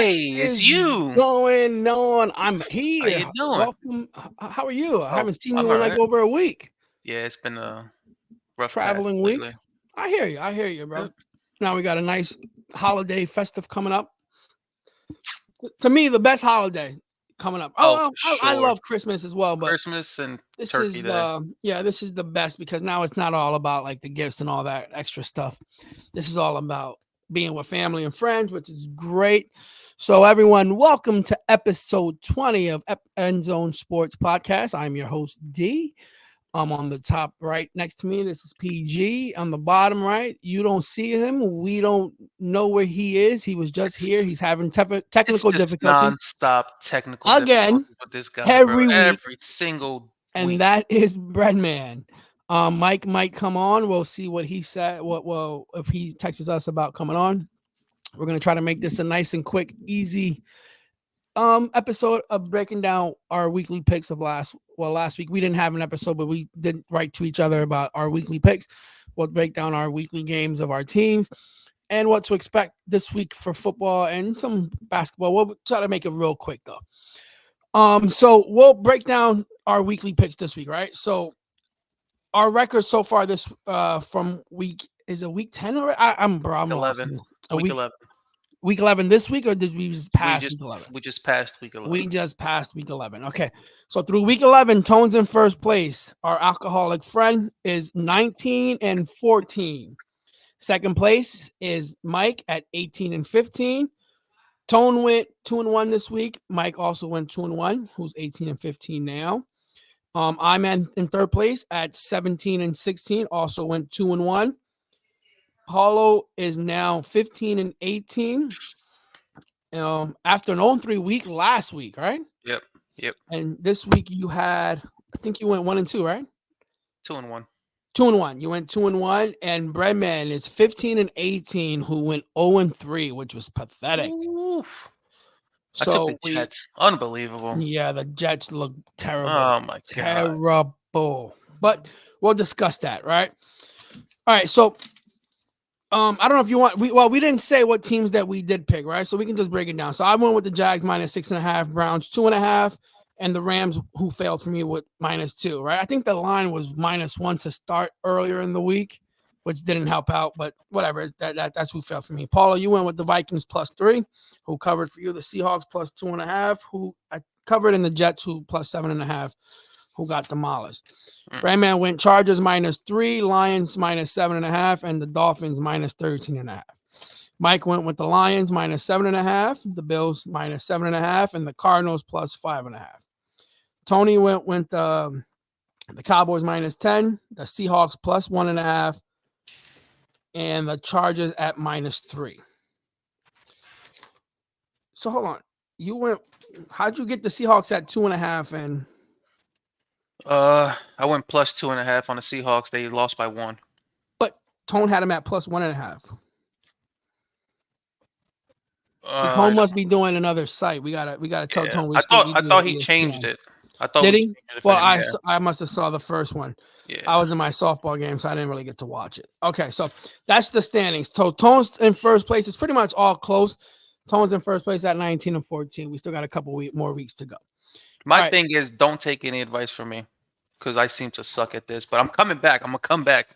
Hey, it's is you. going on? I'm How you here. doing? Welcome. How are you? I Oh, haven't seen I'm you all in like right. over a week. Yeah, it's been a rough patch Traveling lately. week. I hear you. I hear you, bro. Yep. Now we got a nice holiday festive coming up. To me, the best holiday coming up. Oh, Oh, for I sure. love Christmas as well, but Christmas and this Turkey is Day. this is the best because now it's not all about like the gifts and all that extra stuff. This is all about being with family and friends, which is great. So, everyone, welcome to episode 20 of Endzone Sports Podcast. I'm your host, D. I'm on the top right next to me. This is PG. On the bottom right, you don't see him. We don't know where he is. He was just here. It's He's having it's technical just difficulties nonstop technical again difficulties with this guy, bro. every week, Every single and week. that is Breadman. Mike might come on. We'll see what he said. What well if he texts us about coming on. We're gonna try to make this a nice and quick, easy episode of breaking down our weekly picks of last week we didn't have an episode, but we did write to each other about our weekly picks. We'll break down our weekly games of our teams and what to expect this week for football and some basketball. We'll try to make it real quick though. So we'll break down our weekly picks this week, right? So our record so far this from week is a week 10 or I'm lost. 11. A Week week 11. week 11 this week, or did we just We pass just week 11? we just passed week We 11. just passed week 11. Okay. So through week 11, Tone's in first place. Our alcoholic friend is 19 and 14. Second place is Mike at 18 and 15. Tone went 2 and 1 this week. Mike also went 2 and 1, who's 18 and 15 now. I'm in third place at 17 and 16, also went 2 and 1. Paulo is now 15 and 18. After an 0-3 week last week, right? Yep. Yep. And this week you had, I think you went 1 and 2, right? 2 and 1. 2 and 1. You went 2 and 1, and Breadman is 15 and 18, who went 0 and 3, which was pathetic. Oof. I took the So Jets. Unbelievable. yeah, the Jets look terrible, Oh my god. terrible. But we'll discuss that, right? All right. So I don't know if you want. We didn't say what teams that we did pick, right? So we can just break it down. So I went with the Jags -6.5, Browns 2.5, and the Rams, who failed for me, with -2, right? I think the line was -1 to start earlier in the week, which didn't help out, but whatever. That's who failed for me. Paula, you went with the Vikings +3, who covered for you. The Seahawks +2.5, who I covered, in the Jets, who +7.5, who got demolished. Mm. Brandman went Chargers -3, Lions -7.5, and the Dolphins -13.5. Mike went with the Lions -7.5, the Bills -7.5, and the Cardinals +5.5. Tony went with the Cowboys -10, the Seahawks +1.5, and the Chargers at -3. So hold on, you went. How'd you get the Seahawks at 2.5? And I went +2.5 on the Seahawks. They lost by 1. but Tone had him at +1.5. See, I Tone must be doing another site. We gotta tell Yeah, Tone I thought we I do thought he changed ESPN. it. I thought Did we he? changed it for Well, him. Yeah, I must have saw the first one. I yeah. was in my softball game, so I didn't really get to watch it. Okay, so that's the standings. Tone's in first place. It's pretty much all close. Tone's in first place at 19 and 14. We still got a couple more weeks to go. All My right. thing is, don't take any advice from me because I seem to suck at this. But I'm coming back. I'm gonna come back.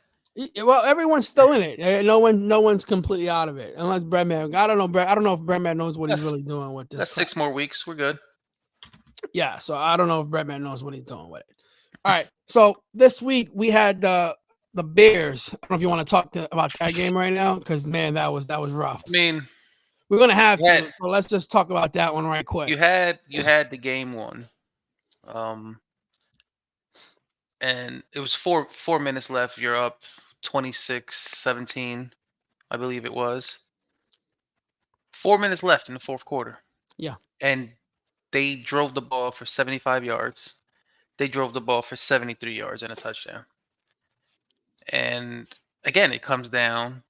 Well, everyone's still in it. No one's completely out of it, unless Breadman. I don't know. I don't know if Breadman knows what he's That's really doing with this that's crap. 6 more weeks. We're good. Yeah, so I don't know if Breadman knows what he's doing with it. All right, so this week we had the Bears. I don't know if you want to talk about that game right now, because man, that was rough. I mean, We're gonna have you had to, so let's just talk about that one right quick. you had the game won, um, and it was 4 minutes left. You're up 26-17, I believe it was. 4 minutes left in the fourth quarter, Yeah, and they drove the ball for 75 yards. They drove the ball for 73 yards and a touchdown. And again, it comes down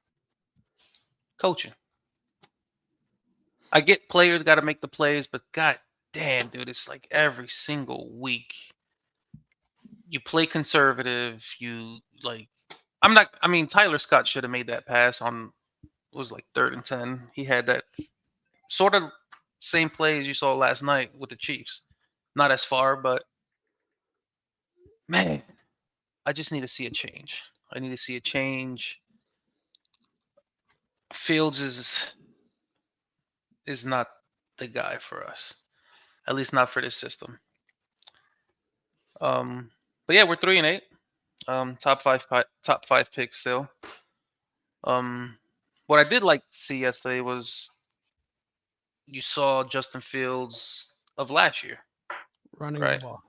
coaching. I get players got to make the plays, but god damn, dude, it's like every single week you play conservative. You like, I'm not. I mean, Tyler Scott should have made that pass on, it was like 3rd and 10. He had that sort of. Same play as you saw last night with the Chiefs. Not as far, but man, I just need to see a change. I need to see a change. Fields is not the guy for us. At least not for this system. Um, but yeah, we're 3-8. Top five picks still. Um, what I did like to see yesterday was you saw Justin Fields of last year, running the right? ball.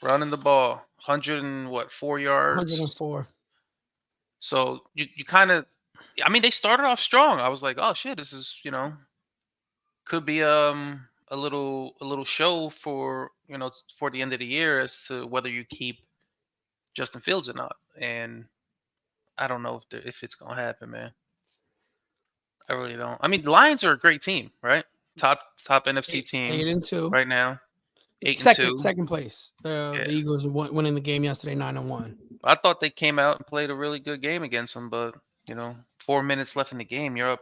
Running the ball, 104 yards. 104. So you kind of, I mean, they started off strong. I was like, oh shit, this is could be a little show for for the end of the year as to whether you keep Justin Fields or not. And I don't know if it's gonna happen, man. I really don't. I mean, the Lions are a great team, right? Top NFC Eight team and two. right now, 8-2. Second place. Yeah, The Eagles winning the game yesterday, 9-1. I thought they came out and played a really good game against them, but 4 minutes left in the game, you're up.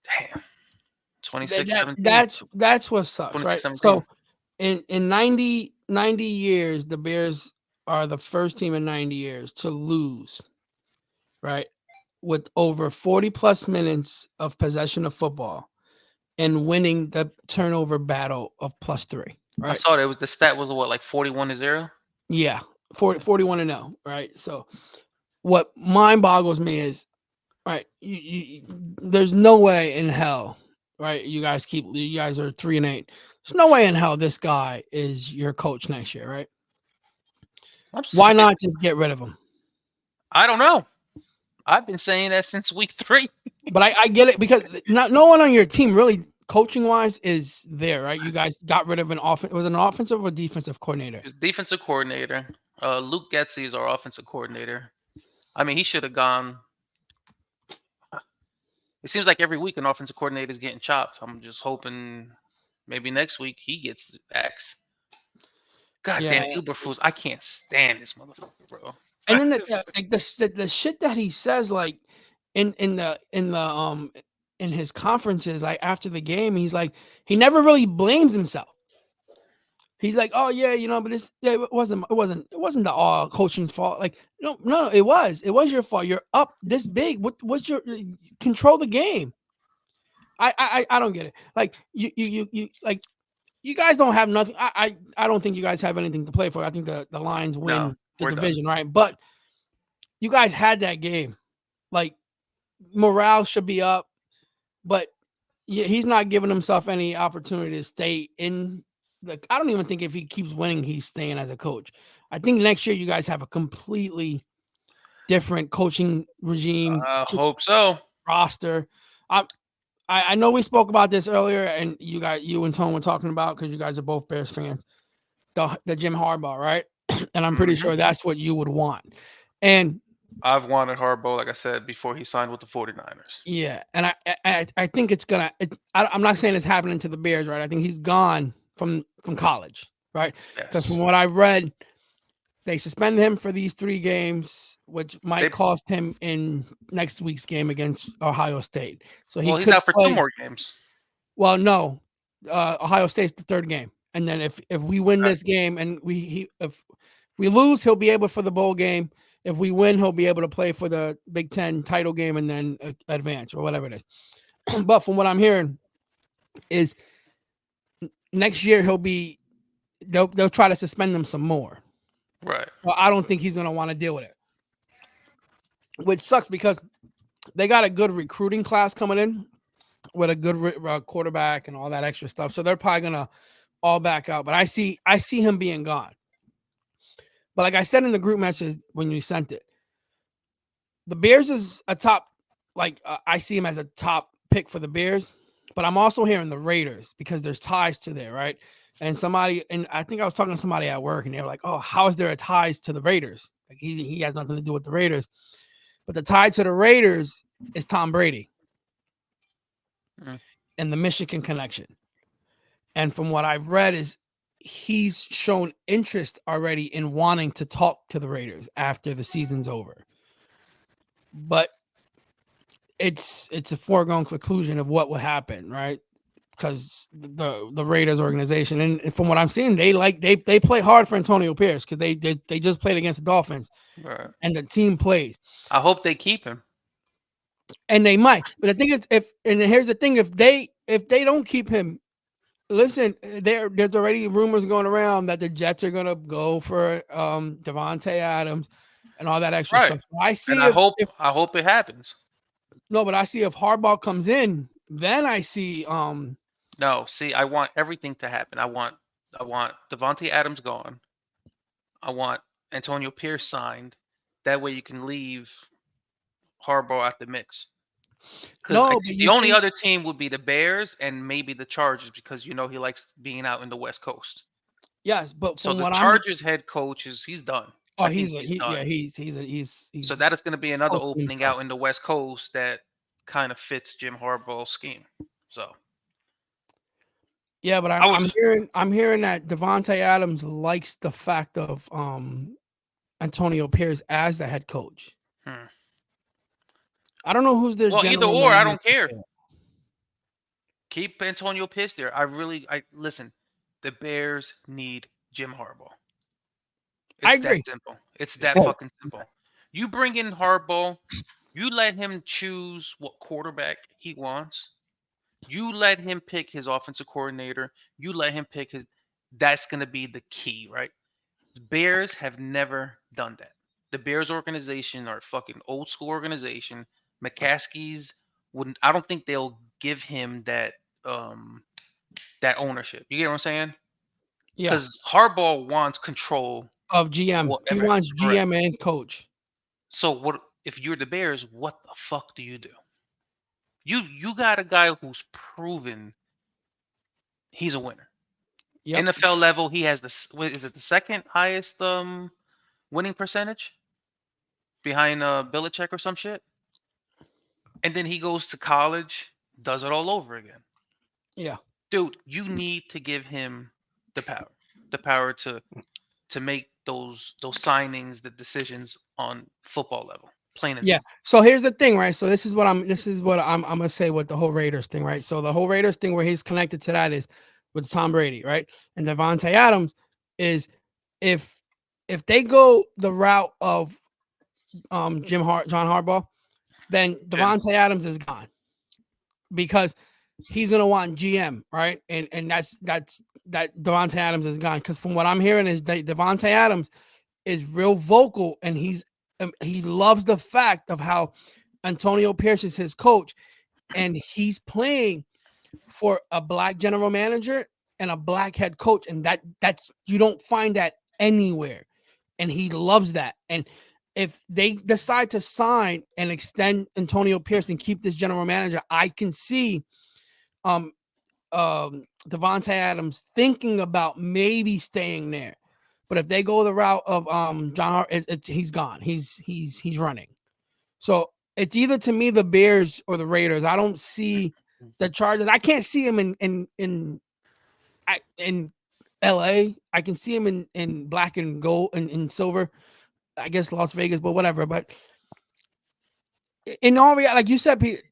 Damn, 26-17, That's what sucks, right? 26-17. So in 90 years, the Bears are the first team in 90 years to lose, right? With over 40 plus minutes of possession of football and winning the turnover battle of +3, I right? saw that the stat was what, like 41-0. Yeah, 41-0, right? So what mind boggles me is, right, there's no way in hell, right? You guys are 3-8. There's no way in hell this guy is your coach next year, right? I'm Why surprised. not just get rid of him? I don't know. I've been saying that since week 3. But I get it because no one on your team really coaching wise is there, right? You guys got rid of was it an offensive or defensive coordinator? His defensive coordinator, Luke Getzey, is our offensive coordinator. I mean, he should have gone. It seems like every week an offensive coordinator is getting chopped. I'm just hoping maybe next week he gets axed. God Yeah. damn it, Uberfoods! I can't stand this motherfucker, bro. And then the shit that he says, like in in his conferences, like after the game, he's like he never really blames himself. He's like, oh yeah, but it wasn't the all coaching's fault. Like no, it was your fault. You're up this big. What's your control the game? I don't get it. Like you like you guys don't have nothing. I don't think you guys have anything to play for. I think the Lions win No, the we're done. division, right? But you guys had that game. Like morale should be up, but he's not giving himself any opportunity to stay in. Like I don't even think if he keeps winning, he's staying as a coach. I think next year you guys have a completely different coaching regime, I hope so. roster. I know we spoke about this earlier, and you and Tone were talking about because you guys are both Bears fans. The Jim Harbaugh, right? And I'm pretty sure that's what you would want. And I've wanted Harbaugh, like I said, before he signed with the 49ers. yeah, and I think it's gonna. I'm not saying it's happening to the Bears, right? I think he's gone from college, right? Because from Yes. what I've read, they suspended him for these 3 games, which might cost him in next week's game against Ohio State. So he He's could out for 2 play. more games. Well, no, Ohio State's the 3rd game, and then if we win Okay. this game and if we lose, he'll be able for the bowl game. If we win, he'll be able to play for the Big Ten title game and then advance or whatever it is. But from what I'm hearing, is next year they'll try to suspend him some more. Right. Well, I don't think he's gonna want to deal with it, which sucks because they got a good recruiting class coming in with a good quarterback and all that extra stuff. So they're probably gonna all back out. But I see him being gone. But like I said in the group message when you sent it, the Bears is a top. I see him as a top pick for the Bears. But I'm also hearing the Raiders because there's ties to there, right? And I think I was talking to somebody at work, and they were like, "Oh, how is there a ties to the Raiders? Like he has nothing to do with the Raiders." But the tie to the Raiders is Tom Brady and the Michigan connection. And from what I've read is he's shown interest already in wanting to talk to the Raiders after the season's over. But it's a foregone conclusion of what would happen, right? because the Raiders organization, and from what I'm seeing, they play hard for Antonio Pierce because they just played against the Dolphins Right. and the team plays, I hope they keep him. and they might. But the thing is, if and here's the thing, if they don't keep him, listen, there's already rumors going around that the Jets are gonna go for Devontae Adams and all that extra Right. stuff. So I And see if I hope it happens. no, but I see if Harbaugh comes in, then I see No, see, I want everything to happen. I want Devontae Adams gone. I want Antonio Pierce signed. That way you can leave Harbaugh out the mix. Because no, but the you only see, other team would be the Bears and maybe the Chargers because you know he likes being out in the West Coast. yes, but So from the what I'm Chargers head coach is he's done. oh, I think he's yeah, done. he's So that is going to be another coaching opening himself. out in the West Coast that kind of fits Jim Harbaugh's scheme. So Yeah, but I would. I'm hearing that Devontae Adams likes the fact of Antonio Pierce as the head coach. Hmm. I don't know who's their Well, either general or, I manager don't care. there. Keep Antonio Pierce there. I listen. The Bears need Jim Harbaugh. I It's that agree. simple. It's that Oh, fucking simple. You bring in Harbaugh, you let him choose what quarterback he wants. You let him pick his offensive coordinator. You let him pick his. That's going to be the key, right? The Bears have never done that. The Bears organization are a fucking old school organization. McCaskey's wouldn't. I don't think they'll give him um that ownership. You get what I'm saying? yeah, Because Harbaugh wants control of of GM. what He everything. wants Correct. GM and coach. So what if you're the Bears? What the fuck do you do? You got a guy who's proven he's a winner. Yep. NFL level, he has is it the second highest winning percentage behind Belichick or some shit? And then he goes to college, does it all over again. Yeah. Dude, you need to give him the power to make those signings, the decisions on football level, plain and Yeah. simple. So here's the thing, right? So this is what I'm gonna say with the whole Raiders thing, right? So the whole Raiders thing where he's connected to that is with Tom Brady, right? And Devontae Adams is if if they go the route of John Harbaugh, then Jim, Devontae Adams is gone because he's gonna want GM, right? And that Devontae Adams is gone. Because from what I'm hearing is that Devontae Adams is real vocal and he loves the fact of how Antonio Pierce is his coach and he's playing for a black general manager and a black head coach, and that's you don't find that anywhere, and he loves that. And if they decide to sign and extend Antonio Pierce and keep this general manager, I can see um Devontae Adams thinking about maybe staying there. But if they go the route of he's gone. He's running. So it's either to me the Bears or the Raiders. I don't see the Chargers. I can't see him in LA. I can see him in black and gold and in silver. I guess Las Vegas, but whatever. But in all reality, like you said, Pete,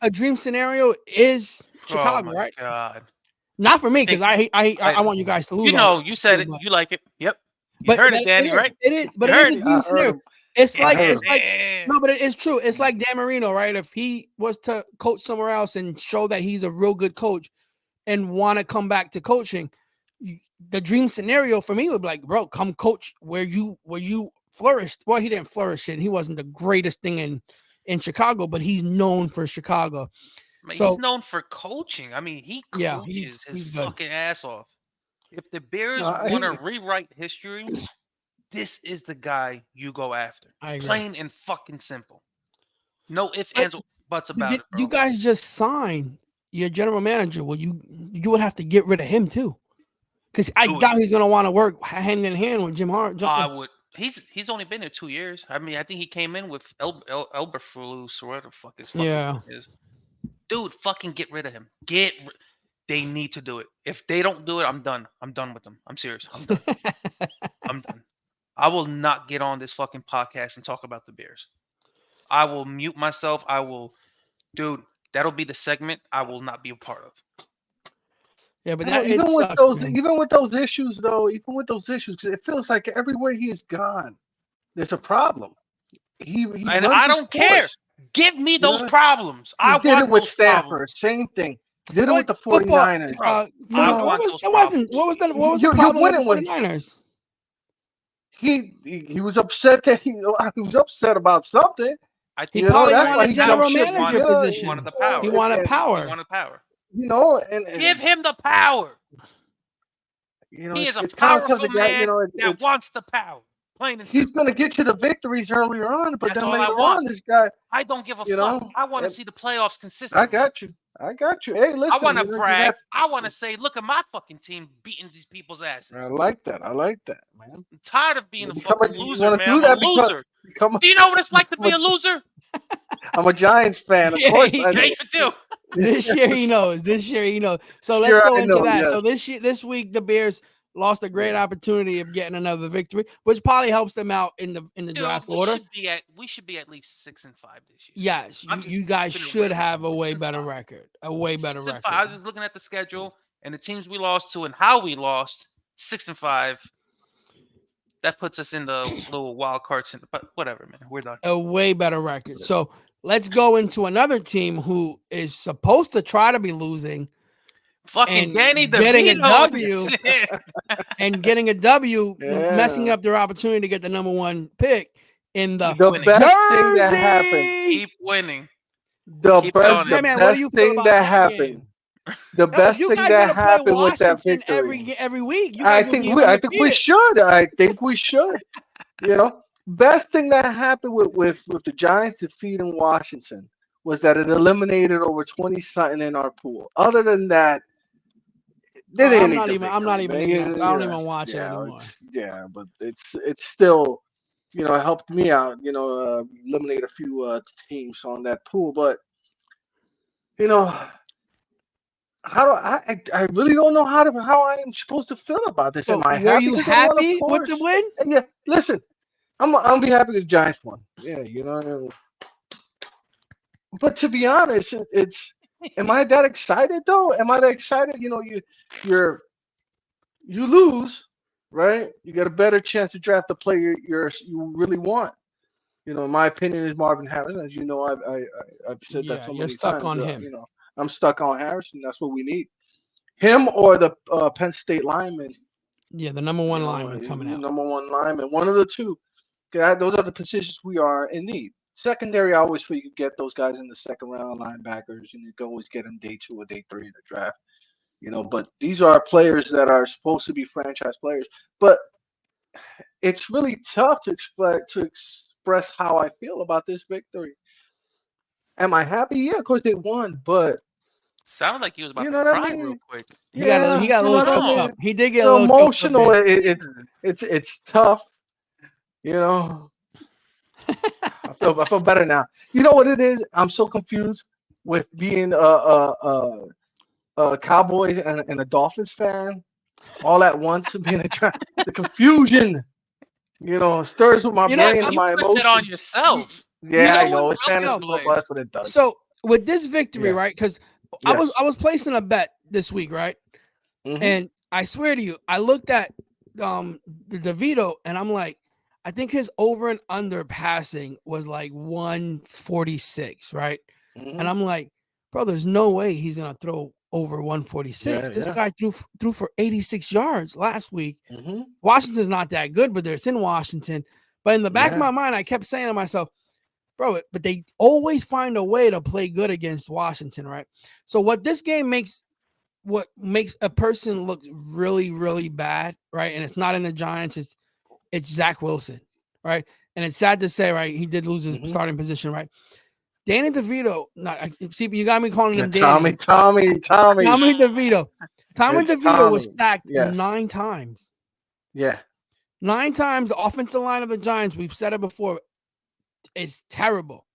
a dream scenario is oh Chicago, my right? god. Not for me I because think I I want you guys to you lose all know, the you said too, it. You like it. Yep. You but heard but it, Danny, right? but You it is heard a it. dream I heard scenario. him. It's It's I like heard it's him. like eh. no, but it's true. It's like Dan Marino, right? If he was to coach somewhere else and show that he's a real good coach and want to come back to coaching, the dream scenario for me would be like, bro, come coach where you flourished. Well, he didn't flourish and he wasn't the greatest thing in Chicago, but he's known for Chicago. I mean, he's So known for coaching. I mean, he yeah, coaches his he's good. fucking ass off. If the Bears No, want to he. rewrite history, this is the guy you go after. I agree. Plain and fucking simple. No ifs, But ands, or buts you about get it, you bro. guys just signed your general manager. Well, you would have to get rid of him too. Because I Do it. doubt he's gonna want to work hand in hand with Jim Hart. I would. He's only been there 2 years. I mean, I think he came in with Elberflus or whatever the fuck his fucking Yeah. name is. Dude, fucking get rid of him. They need to do it. If they don't do it, I'm done. I'm done with them. I'm serious. I'm done. I'm done. I will not get on this fucking podcast and talk about the Bears. I will mute myself. Dude, that'll be the segment I will not be a part of. Yeah, but I know, that it sucks, man. even with those issues, though, even with those issues, 'cause it feels like everywhere he has gone, there's a problem. He And runs I his don't care. course. Give me You those know, problems. he I did want it with those Stafford, problems. same thing. Did it with What the football? 49ers. Bro, You I know, What want was those that? Wasn't problems. what was the you're problem with the winning when 49ers? he was upset that he was upset about something. I He think You he know, was probably that's right. why wanted he jumped general ship. manager He wanted position. the He power. wanted He power. wanted power. Give And him the power. He is a it's kind of tough. powerful The guy, man that it's wants the power. Plain and he's simple. gonna get you the victories earlier on, but That's then all I later want. on, this guy, I don't give a you fuck. know, I want to and see the playoffs I consistently. got you. I got you. Hey, I listen, want to you brag. got. I want to say, look at my fucking team beating these people's I asses. like that. I like that, man. I'm tired of being a fucking You loser, want to man. do I'm a that because loser. become. Do you know what it's like to I'm be a, a loser? I'm a Giants fan, of Yeah, course. I Yeah, know. you do. this year he knows. This year he knows. So let's Sure, go I into know. that. Yes. So this week the Bears lost a great opportunity of getting another victory, which probably helps them out in the Dude, draft order. we should be at least 6-5 this year. Yes, I'm just you guys keeping it should real. have a way 6 and better 5. record. A way better 6 and 5. I record. was just looking at the schedule and the teams we lost to and how we lost. 6-5. That puts us in the little wild card center. But whatever, man. We're done. A way better record. So let's go into another team who is supposed to try to be losing Fucking and Danny getting a DeVito and W shit. and getting a W, messing Yeah. up their opportunity to get the number one pick in the Keep The winning. best thing that happened. Jersey. Keep winning. The Keep best. doing The J it. man, what do best you feel thing about that that happened. game? The Yo, if best you thing guys that would have played happened with that Washington victory. every week, you guys would be I think we undefeated. should. I think we should. You know, best thing that happened with the Giants defeating Washington was that it eliminated over 20 something in our pool. Other than that, they didn't need the I'm not victory, even man. in that. So I don't Yeah, even watch it yeah, anymore. but it's still, it helped me out. Eliminate a few teams on that pool, but you know. How do I really don't know how I am supposed to feel about this. Am So I were happy you because they won? Of happy with the course. win? And yeah, listen, I'm be happy because the Giants won. Yeah, But to be honest, it's am I that excited though? Am I that excited? You're you lose, right? You got a better chance to draft the player you really want. In my opinion, is Marvin Harrison. As you know, I've said that Yeah, so you're many stuck times. on him. I'm stuck on Harrison. That's what we need. Him or the Penn State lineman. Yeah, the number one lineman coming out. Number one lineman, one of the two. Those are the positions we are in need. Secondary, I always feel you could get those guys in the second round, linebackers, and you can always get them day 2 or day 3 in the draft. But these are players that are supposed to be franchise players. But it's really tough to express how I feel about this victory. Am I happy? Yeah, of course they won, but Sounded like he was about you to know what I cry real mean? quick. He got a Yeah, little What's choked wrong? up. He did get a So little choked up emotional. there. It's tough. You know, I feel better now. You know what it is? I'm so confused with being a Cowboys and a Dolphins fan all at once. Being the confusion, stirs with my You know, brain and You my put that on emotions. yourself. you Yeah, know I what? know it's Welcome, fantasy football. player. That's what it does. So with this victory, Yeah. right? Because Yes. I was placing a bet this week, right? Mhm. And I swear to you, I looked at the DeVito and I'm like, I think his over and under passing was like 146, right? And Mhm. I'm like, bro, there's no way he's gonna throw over 146. Yeah. This Yeah. guy threw for 86 yards last week. Mhm. Washington's not that good, but it's in Washington. But in the back of Yeah. my mind, I kept saying to myself, bro, but they always find a way to play good against Washington, right? So what makes a person look really, really bad, right? And it's not in the Giants, it's Zach Wilson, right? And it's sad to say, right? He did lose his Mhm. starting position, right? Danny DeVito, see, you got me calling Yeah, him Danny. Tommy. Tommy DeVito. Tommy It's DeVito was Tommy. sacked Yes. 9 times. Yeah. 9 times. The offensive line of the Giants, we've said it before, is terrible.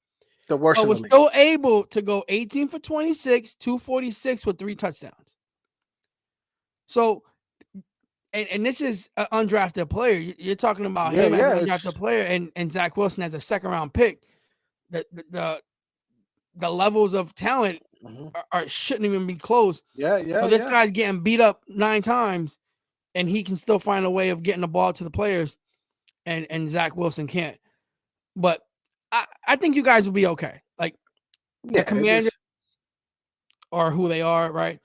The worst But in the was league. still able to go 18 for 26, 246 with 3 touchdowns. So, and this is an undrafted player. You're talking about him as an undrafted player, and Zach Wilson as a second round pick. The levels of talent shouldn't even be close. Yeah, yeah, So this yeah. guy's getting beat up 9 times, and he can still find a way of getting the ball to the players, and Zach Wilson can't. But I think you guys will be okay. Like the Yeah, it Commanders just are who they are, right?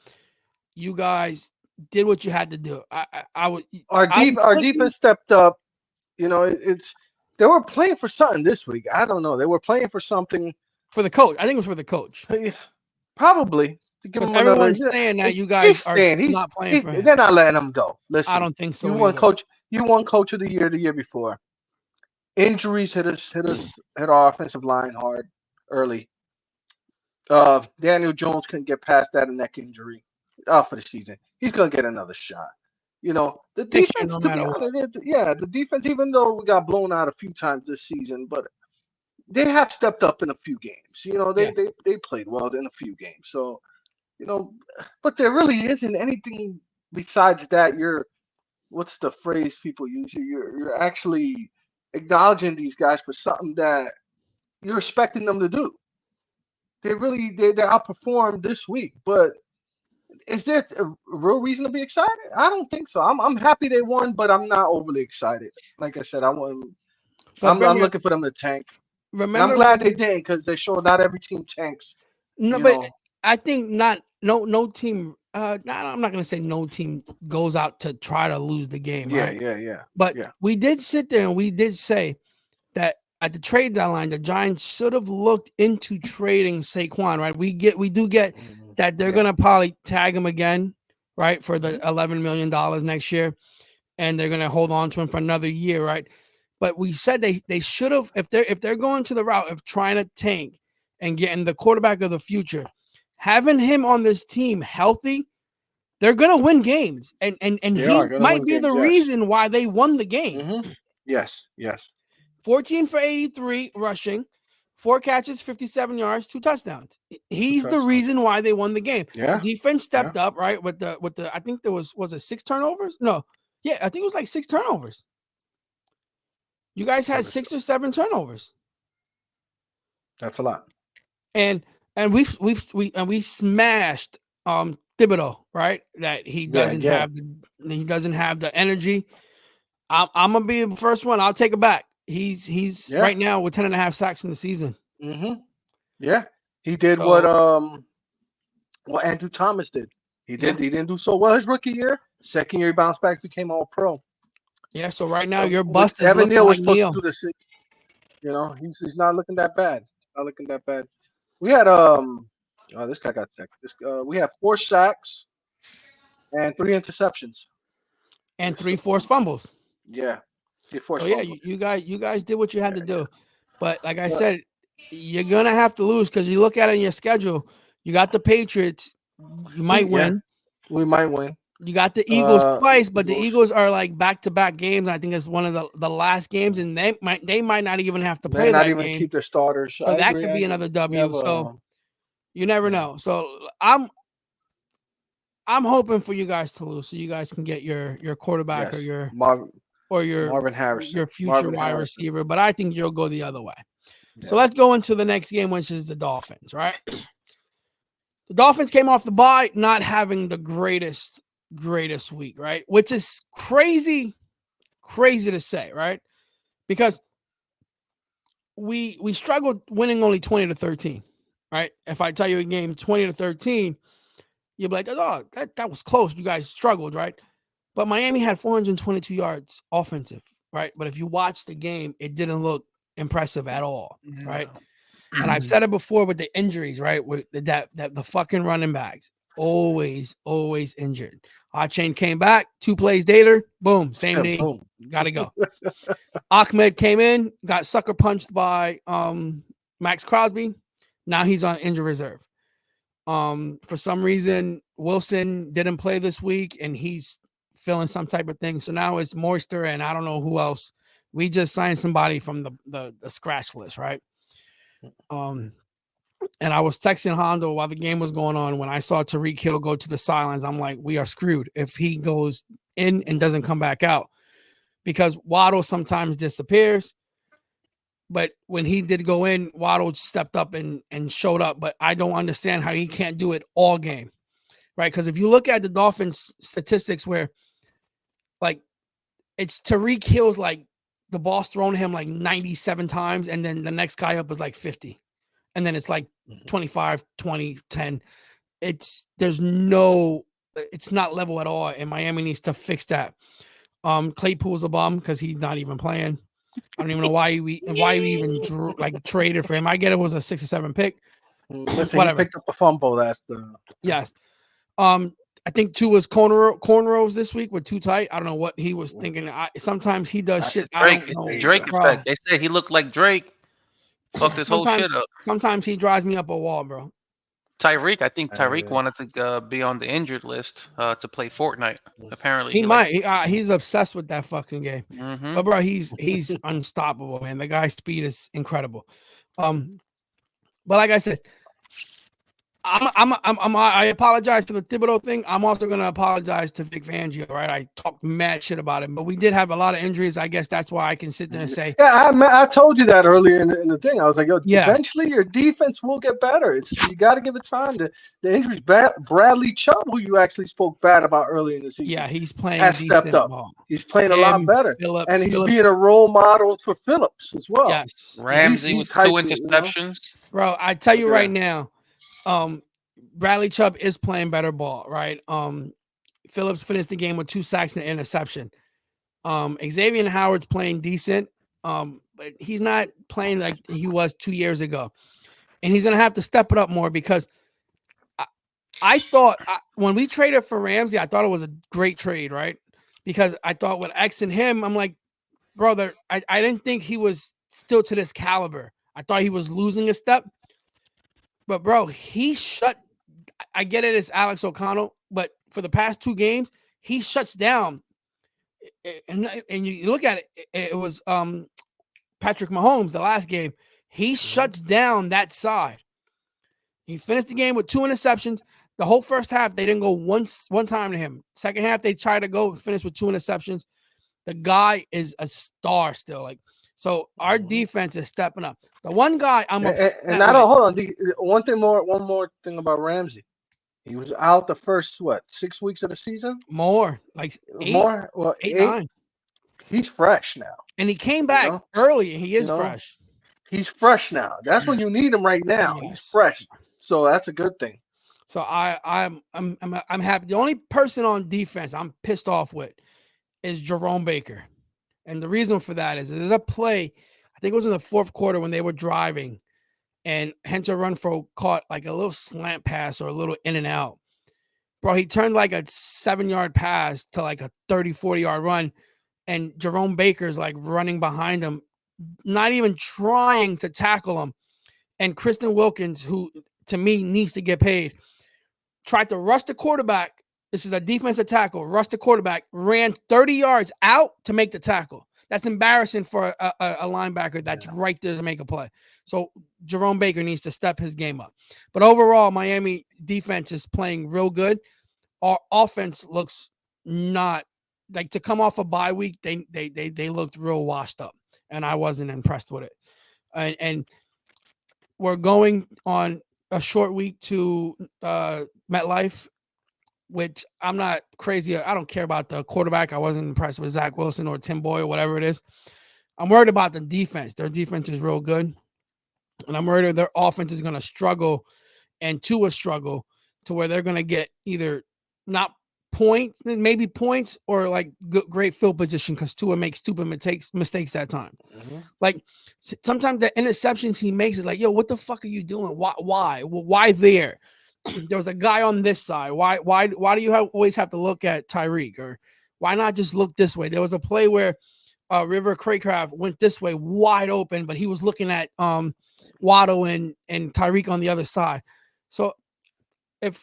You guys did what you had to do. I was our thinking defense stepped up. You know, it's they were playing for something this week. I don't know. They were playing for something. for the coach. I think it was for the coach Probably to give because him another. everyone's saying that you He's guys are staying. not playing for him. They're not letting him go. I Listen, don't think you so won either. coach. You won coach of the year before. Injuries hit our offensive line hard early. Daniel Jones couldn't get past that neck injury for the season. He's gonna get another shot. You know, the Next year, defense, no to be matter what. honest, yeah, the defense, even though we got blown out a few times this season, but they have stepped up in a few games. You know, Yes. they played well in a few games. So, you know, but there really isn't anything besides that. What's the phrase people use? You're actually acknowledging these guys for something that you're expecting them to do. They outperformed this week, but is there a real reason to be excited? I don't think so. I'm happy they won, but I'm not overly excited. Like I said, But I'm looking for them to tank, and I'm remember glad they didn't because they showed not every team tanks. no, You but know, I think not no team. I'm not gonna say no team goes out to try to lose the game, yeah, right? yeah, yeah, But yeah. we did sit there and we did say that at the trade deadline, the Giants should have looked into trading Saquon, right? We do get that they're Yeah. gonna probably tag him again, right, for the Mhm. $11 million next year, and they're gonna hold on to him for another year, right? But we said they should have if they're going to the route of trying to tank and getting the quarterback of the future, having him on this team healthy, they're gonna win games, and They he are gonna might win be games. the Yes. reason why they won the game. Yes. Yes. 14 for 83 rushing, 4 catches, 57 yards, 2 touchdowns. Two He's the touchdowns. reason why they won the game. The Yeah. defense Yeah. stepped up, right? With the I think there was it 6 turnovers? No, yeah, I think it was like 6 turnovers. You guys had Let me see. 6 or 7 turnovers, That's a lot. and we smashed Thibodeau, right? That Yeah. Yeah. he doesn't have the energy. I'm gonna be the first one. I'll take it back. He's Yeah. right now with 10.5 sacks in the season. Yeah. He did So what Andrew Thomas did. yeah, He didn't do so well his rookie year. Second year he bounced back, became all pro. yeah. So right now your Which bust is Evan looking Neal was like supposed to Neil. do this. You know, he's not looking that bad. Not looking that bad. We had oh, this guy got sick. We have 4 sacks and 3 interceptions. And This is 3 forced fumbles. yeah. He So forced yeah, fumbles. you guys did what you had Yeah, to yeah. do. But like I But said, you're gonna have to lose because you look at it in your schedule. You got the Patriots. You might yeah, win. we might win. You got the Eagles twice, but the Eagles. Eagles are like back-to-back games. I think it's one of the last games, and they might not even have to May play not that even game. keep their starters. So I that agree. could I be agree. another We have W. So you never yeah. know. So I'm hoping for you guys to lose, so you guys can get your quarterback or Yes. your Marvin Harrison. future Marvin wide Harrison. receiver. But I think you'll go the other way. So Yeah. let's go into the next game, which is the Dolphins. Right, the Dolphins came off the bye, not having the greatest week, right? Which is crazy to say, right? Because we struggled winning only 20-13, right? If I tell you a game 20-13, you'll be like, oh, that was close. You guys struggled, right? But Miami had 422 yards offensive, right? But if you watch the game, it didn't look impressive at all, right? No. And I've said it before with the injuries, right? With that the fucking running backs always injured. Chain came back 2 plays later, boom, same knee, Boom. gotta go. Ahmed came in, got sucker punched by Max Crosby. Now he's on injured reserve. For some reason, Wilson didn't play this week, and he's feeling some type of thing. So now it's Moister and I don't know who else. We just signed somebody from the scratch list, right? And I was texting Hondo while the game was going on. When I saw Tyreek Hill go to the sidelines, I'm like, we are screwed if he goes in and doesn't come back out, because Waddle sometimes disappears. But when he did go in, Waddle stepped up and showed up. But I don't understand how he can't do it all game, right? Because if you look at the Dolphins statistics, where like it's Tariq Hill's like the ball's thrown to him like 97 times, and then the next guy up is like 50, and then it's like 25, 20, 10. It's not level at all, and Miami needs to fix that. Claypool's a bum because he's not even playing. I don't even know why we even traded for him. I get it was a 6 or 7 pick. Listen, he Whatever. picked up a fumble. That's the Yes. I think Tua's cornrows this week were too tight. I don't know what he was thinking. Sometimes he does shit. I Drake, don't know. it's the Drake bro. effect. They said he looked like Drake. Fucked this whole shit up. Sometimes he drives me up a wall, bro. Tyreek, I think Tyreek wanted to be on the injured list to play Fortnite. Apparently, he might. He's obsessed with that fucking game. Mm-hmm. But bro, he's unstoppable, man. The guy's speed is incredible. But like I said, I apologize for the Thibodeau thing. I'm also gonna apologize to Vic Fangio, right? I talked mad shit about him, but we did have a lot of injuries. I guess that's why I can sit there and say, yeah, I told you that earlier in the thing. I was like, yo, Yeah. eventually your defense will get better. You got to give it time. The injuries. Bradley Chubb, who you actually spoke bad about earlier in the season, yeah, he's playing has stepped up. ball. He's playing a lot better, and he's Phillips. being a role model for Phillips as well. Yes, Ramsey with 2 interceptions. Bro, I tell you right now, Bradley Chubb is playing better ball, right? Phillips finished the game with 2 sacks and an interception. Xavier Howard's playing decent, but he's not playing like he was 2 years ago. And he's going to have to step it up more because I thought when we traded for Ramsey, I thought it was a great trade, right? Because I thought with X and him, I'm like, brother, I didn't think he was still to this caliber. I thought he was losing a step. But, bro, he shut – I get it, it's Alex O'Connell, but for the past 2 games, he shuts down. And you look at it, it was Patrick Mahomes the last game. He shuts down that side. He finished the game with 2 interceptions. The whole first half, they didn't go one time to him. Second half, they tried to go finish with 2 interceptions. The guy is a star still. So our defense is stepping up. The one guy I'm upset and I don't hold on. One more thing about Ramsey. He was out the first 6 weeks of the season? More, like 8, more. Well, 8, 9. He's fresh now, and he came back early. And he is fresh. He's fresh now. That's when you need him right now. Yes. He's fresh, so that's a good thing. So I'm happy. The only person on defense I'm pissed off with is Jerome Baker, and the reason for that is there's a play. I think it was in the 4th quarter when they were driving. And Hunter Renfrow caught like a little slant pass or a little in and out. Bro, he turned like a 7-yard pass to like a 30, 40-yard run. And Jerome Baker's like running behind him, not even trying to tackle him. And Kristen Wilkins, who to me needs to get paid, tried to rush the quarterback. This is a defensive tackle. Rush the quarterback, ran 30 yards out to make the tackle. That's embarrassing for a linebacker that's right there to make a play. So Jerome Baker needs to step his game up. But overall, Miami defense is playing real good. Our offense looks not like to come off a bye week. They looked real washed up, and I wasn't impressed with it. And we're going on a short week to MetLife, which I'm not crazy. I don't care about the quarterback. I wasn't impressed with Zach Wilson or Tim Boyle, whatever it is. I'm worried about the defense. Their defense is real good. And I'm worried their offense is going to struggle and Tua struggle to where they're going to get either not points, maybe points, or like great field position because Tua makes stupid mistakes that time. Mm-hmm. Like sometimes the interceptions he makes is like, yo, what the fuck are you doing? Why there? There was a guy on this side. Why do you always have to look at Tyreek? Or why not just look this way? There was a play where River Craycraft went this way wide open, but he was looking at Waddle and Tyreek on the other side. So if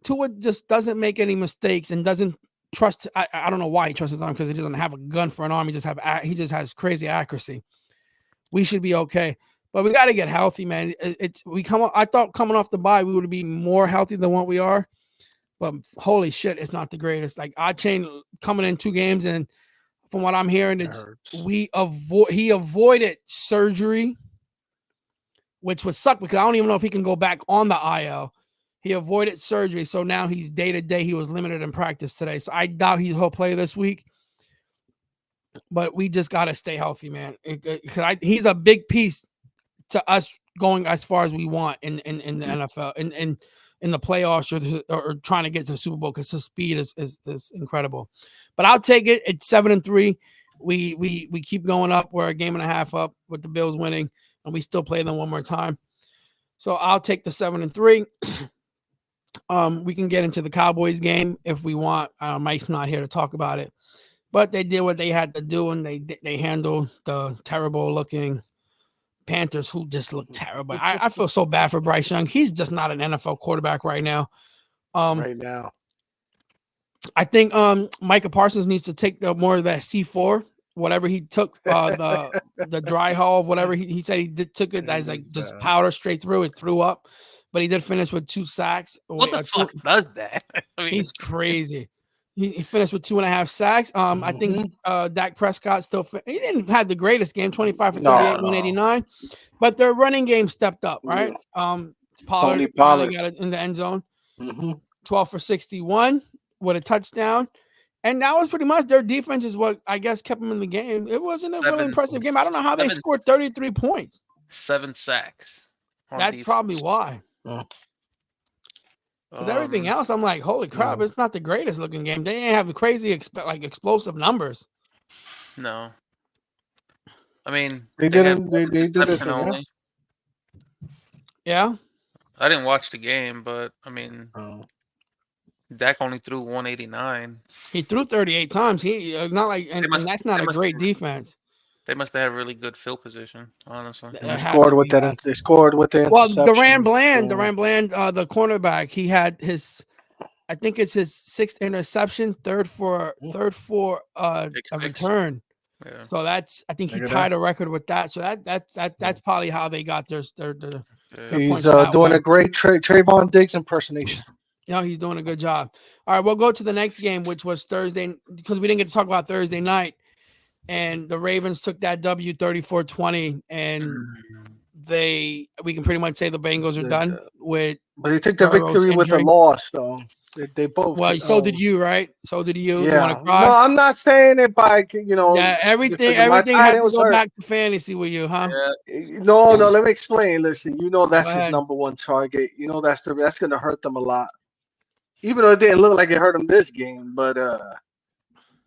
Tua just doesn't make any mistakes and doesn't trust, I don't know why he trusts his arm because he doesn't have a gun for an arm. He just has crazy accuracy. We should be okay. But we got to get healthy, man. I thought coming off the bye, we would be more healthy than what we are. But holy shit, it's not the greatest. Like Chain coming in 2 games and from what I'm hearing, That it's hurts. he avoided surgery, which would suck because I don't even know if he can go back on the IL. He avoided surgery, so now he's day to day. He was limited in practice today, so I doubt he'll play this week. But we just gotta stay healthy, man. He's a big piece to us going as far as we want in the NFL in the playoffs or trying to get to the Super Bowl because his speed is incredible. But I'll take it. It's 7-3. We keep going up. We're a game and a half up with the Bills winning, and we still play them one more time. So I'll take the 7-3. We can get into the Cowboys game if we want. Mike's not here to talk about it, but they did what they had to do, and they handled the terrible looking Panthers, who just look terrible. I feel so bad for Bryce Young. He's just not an NFL quarterback right now. Right now. I think Micah Parsons needs to take more of that C4, whatever he took, the dry hull, whatever he said took it as like just powder straight through. It threw up, but he did finish with 2 sacks. What the fuck does that? I mean, He's crazy. He finished with 2.5 sacks. I think Dak Prescott he didn't have the greatest game, 25 for 38, 189, but their running game stepped up, right? Pollard finally got it in the end zone. 12 for 61 with a touchdown. And that was pretty much their defense is what I guess kept them in the game. It wasn't a really impressive game. I don't know how they scored 33 points. 7 sacks. That's defense. Probably why. Because everything else, I'm like, holy crap, it's not the greatest looking game. They didn't have the crazy, explosive numbers. No. I mean, they did it only. Yeah. I didn't watch the game, but I mean, Dak only threw 189. He threw 38 times. He not like, and that's not a great defense. They must have had really good field position, honestly. They scored with that. They scored with the interception. Well, Duran Bland, the cornerback, he had I think it's his 6th interception, third for a return. Yeah. So I think he tied a record with that. So that's probably how they got their He's doing a great Trayvon Diggs impersonation. Yeah, he's doing a good job. All right, we'll go to the next game, which was Thursday, because we didn't get to talk about Thursday night. And the Ravens took that W 34-20, and we can pretty much say the Bengals are done with. But they took the victory with a loss, though. They both. Well, so did you, right? So did you. Yeah. You want to cry? No, I'm not saying it by Yeah, everything has to go back to fantasy with you, huh? Yeah. No. Let me explain. Listen, that's his number one target. That's going to hurt them a lot. Even though it didn't look like it hurt him this game, but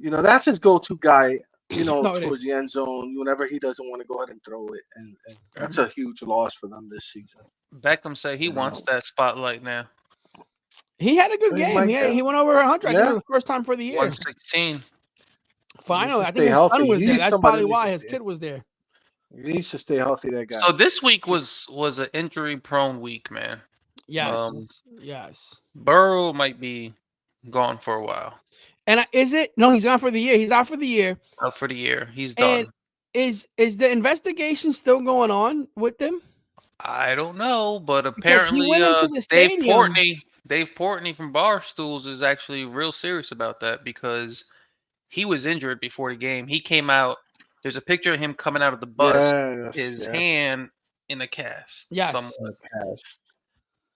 that's his go-to guy. Towards the end zone, whenever he doesn't want to go ahead and throw it, and that's a huge loss for them this season. Beckham said he wants that spotlight now. He had a good game. He went over 100. I think it was the first time for the year. 116. Finally, I think his son was there. That's probably why his kid was there. He needs to stay healthy, that guy. So this week was an injury-prone week, man. Yes. Yes. Burrow might be gone for a while. And is it? No, he's gone for the year. He's out for the year. Out for the year. He's done. And is the investigation still going on with them? I don't know, but apparently he went into the stadium. Dave Portney from Barstools is actually real serious about that because he was injured before the game. He came out. There's a picture of him coming out of the bus. His hand in a cast. Yes.